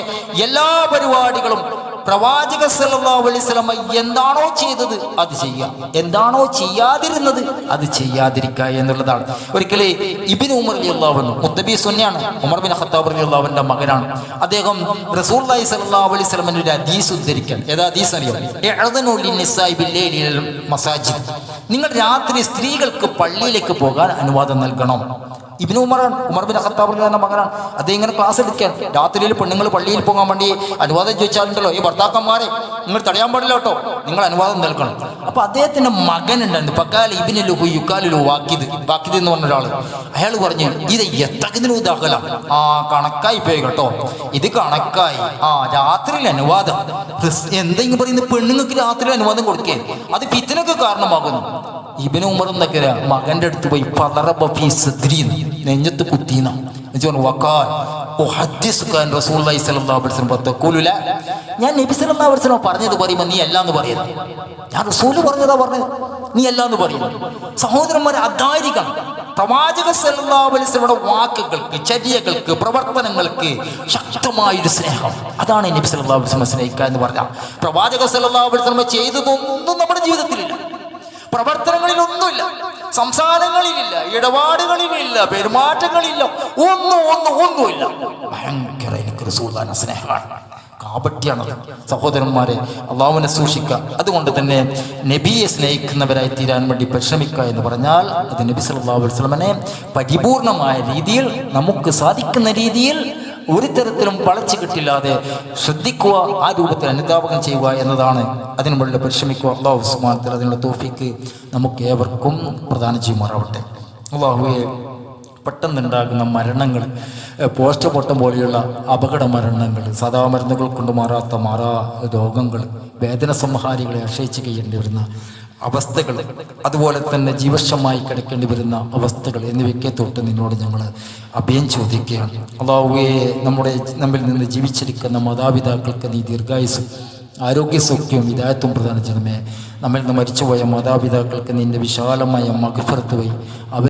എല്ലാ പരിപാടികളും പ്രവാചക സല്ലല്ലാഹു അലൈഹി വസല്ലം എന്താണോ ചെയ്തത് അത് ചെയ്യുക, എന്താണോ ചെയ്യാതിരുന്നത് അത് ചെയ്യാതിരിക്കുക എന്നുള്ളതാണ്. ഒരിക്കലേ ഇബ്നു ഉമർ റളിയല്ലാഹു അൻഹു, മുത്തബി സുന്നയാണ്, ഉമർ ബിൻ ഖത്താബ് റളിയല്ലാഹു അൻഹുവിന്റെ മകനാണ്. അദ്ദേഹം റസൂലുള്ളാഹി സ്വല്ലല്ലാഹു അലൈഹി വസല്ലമയുടെ ഒരു ഹദീസ് ഉദ്ധരിക്കാൻ. ഏതാ ഹദീസ് അറിയോ? ഇഅ്ദനു ലിന്നിസാഇ ബില്ലൈലി ഇലൽ മസാജിദ്, നിങ്ങൾ രാത്രി സ്ത്രീകൾക്ക് പള്ളിയിലേക്ക് പോകാൻ അനുവാദം നൽകണം. ഇബ്നു ഉമറാണ്, ഉമർ ബിൻ ഖത്താബ് റളിയല്ലാഹു മകനാണ്. അദ്ദേഹം ഇങ്ങനെ ക്ലാസ് എടുക്കാൻ, രാത്രിയിൽ പെണ്ണുങ്ങൾ പള്ളിയിൽ പോകാൻ വേണ്ടി അനുവാദം ചോദിച്ചാലുണ്ടല്ലോ, ഈ ഭർത്താക്കന്മാരെ നിങ്ങൾ തടയാൻ പാടില്ല കേട്ടോ, നിങ്ങൾ അനുവാദം നൽകണം. അപ്പൊ അദ്ദേഹത്തിന്റെ മകൻ ഉണ്ടായിരുന്നു, പക്കാൽ ഇബ്നുൽ യുക്കാലുൽ വാക്കിദ് എന്ന് പറഞ്ഞ ഒരാൾ. അയാൾ പറഞ്ഞു, ഇത് എത്തതിന് ഉദാഹല, കണക്കായി പോയി കേട്ടോ, ഇത് കണക്കായി. രാത്രിയിൽ അനുവാദം, എന്തെങ്കിലും പറയുന്നത് പെണ്ണുങ്ങൾക്ക് രാത്രിയിൽ അനുവാദം കൊടുക്കേ, അത് ഫിത്നക്ക് കാരണമാകുന്നു. ഇബ്നു ഉമർ എന്നൊക്കെ മകന്റെ അടുത്ത് പോയി നെഞ്ഞത്ത് കുത്തീന ഞാൻ നബി സല്ലല്ലാഹു അലൈഹി വസല്ലം പറഞ്ഞത് പറയുമ്പോൾ നീ അല്ലാന്ന് പറയുന്നത്, ഞാൻ റസൂല് പറഞ്ഞതാ പറഞ്ഞത്, നീ അല്ലാന്ന് പറയുന്നു. സഹോദരന്മാരെ, അതായിരിക്കണം പ്രവാചക സല്ലല്ലാഹു അലൈഹി വസല്ലമയുടെ വാക്കുകൾക്ക്, ചര്യകൾക്ക്, പ്രവർത്തനങ്ങൾക്ക് ശക്തമായൊരു സ്നേഹം. അതാണ് നബി സല്ലല്ലാഹു അലൈഹി വസല്ലം സ്നേഹിക്കുക എന്ന് പറഞ്ഞാൽ. പ്രവാചക സല്ലല്ലാഹു അലൈഹി വസല്ലം ചെയ്തതൊന്നും നമ്മുടെ ജീവിതത്തിലില്ല, പ്രവർത്തനങ്ങളിലൊന്നുമില്ല, സംസാരങ്ങളിലില്ല, ഇടപാടുകളിലില്ല, പെരുമാറ്റങ്ങളില്ല, ഒന്നുമില്ല. ഭയങ്കര എനിക്ക് റസൂലുള്ളാഹിന്റെ സ്നേഹമാണ്, കാപട്യാണത്. സഹോദരന്മാരെ, അള്ളാഹുവിനെ സൂക്ഷിക്കുക. അതുകൊണ്ട് തന്നെ നബിയെ സ്നേഹിക്കുന്നവരായി തീരാൻ വേണ്ടി പരിശ്രമിക്കുക എന്ന് പറഞ്ഞാൽ അത് നബി സല്ലല്ലാഹു അലൈഹി വസല്ലമയെ പരിപൂർണമായ രീതിയിൽ, നമുക്ക് സാധിക്കുന്ന രീതിയിൽ, ഒരു തരത്തിലും വളച്ചു കിട്ടില്ലാതെ ശ്രദ്ധിക്കുക, ആ രൂപത്തിൽ അനുധാവനം ചെയ്യുക എന്നതാണ്. അതിനു വേണ്ടി പരിശ്രമിക്കുക. അല്ലാഹു സുബ്ഹാനഹു വ തആല അതിനുള്ള തൗഫീക്ക് നമുക്ക് ഏവർക്കും പ്രദാനം ചെയ്യുമാറാവട്ടെ. അല്ലാഹുവേ, പെട്ടെന്നുണ്ടാകുന്ന മരണങ്ങൾ, പോസ്റ്റ്മോർട്ടം പോലെയുള്ള അപകട മരണങ്ങൾ, സദാ മരുന്നുകൾ കൊണ്ട് മാറാ രോഗങ്ങൾ, വേദന സംഹാരികളെ ആശ്രയിച്ച് കഴിയേണ്ടി വരുന്ന അവസ്ഥകൾ, അതുപോലെ തന്നെ ജീവശമായി കിടക്കേണ്ടി വരുന്ന അവസ്ഥകൾ എന്നിവയ്ക്ക് തൊട്ട് നിന്നോട് ഞങ്ങൾ അഭയം ചോദിക്കുകയാണ്. അല്ലാഹുവേ, നമ്മിൽ നിന്ന് ജീവിച്ചിരിക്കുന്ന മാതാപിതാക്കൾക്ക് നീ ദീർഘായുസ്സും ആരോഗ്യസൗഖ്യവും ഹിദായത്തും പ്രദാനം ചെയ്യണമേ. നമ്മിൽ നിന്ന് മരിച്ചുപോയ മാതാപിതാക്കൾക്ക് നിന്റെ വിശാലമായ മഗ്ഫിറത്ത് വഴി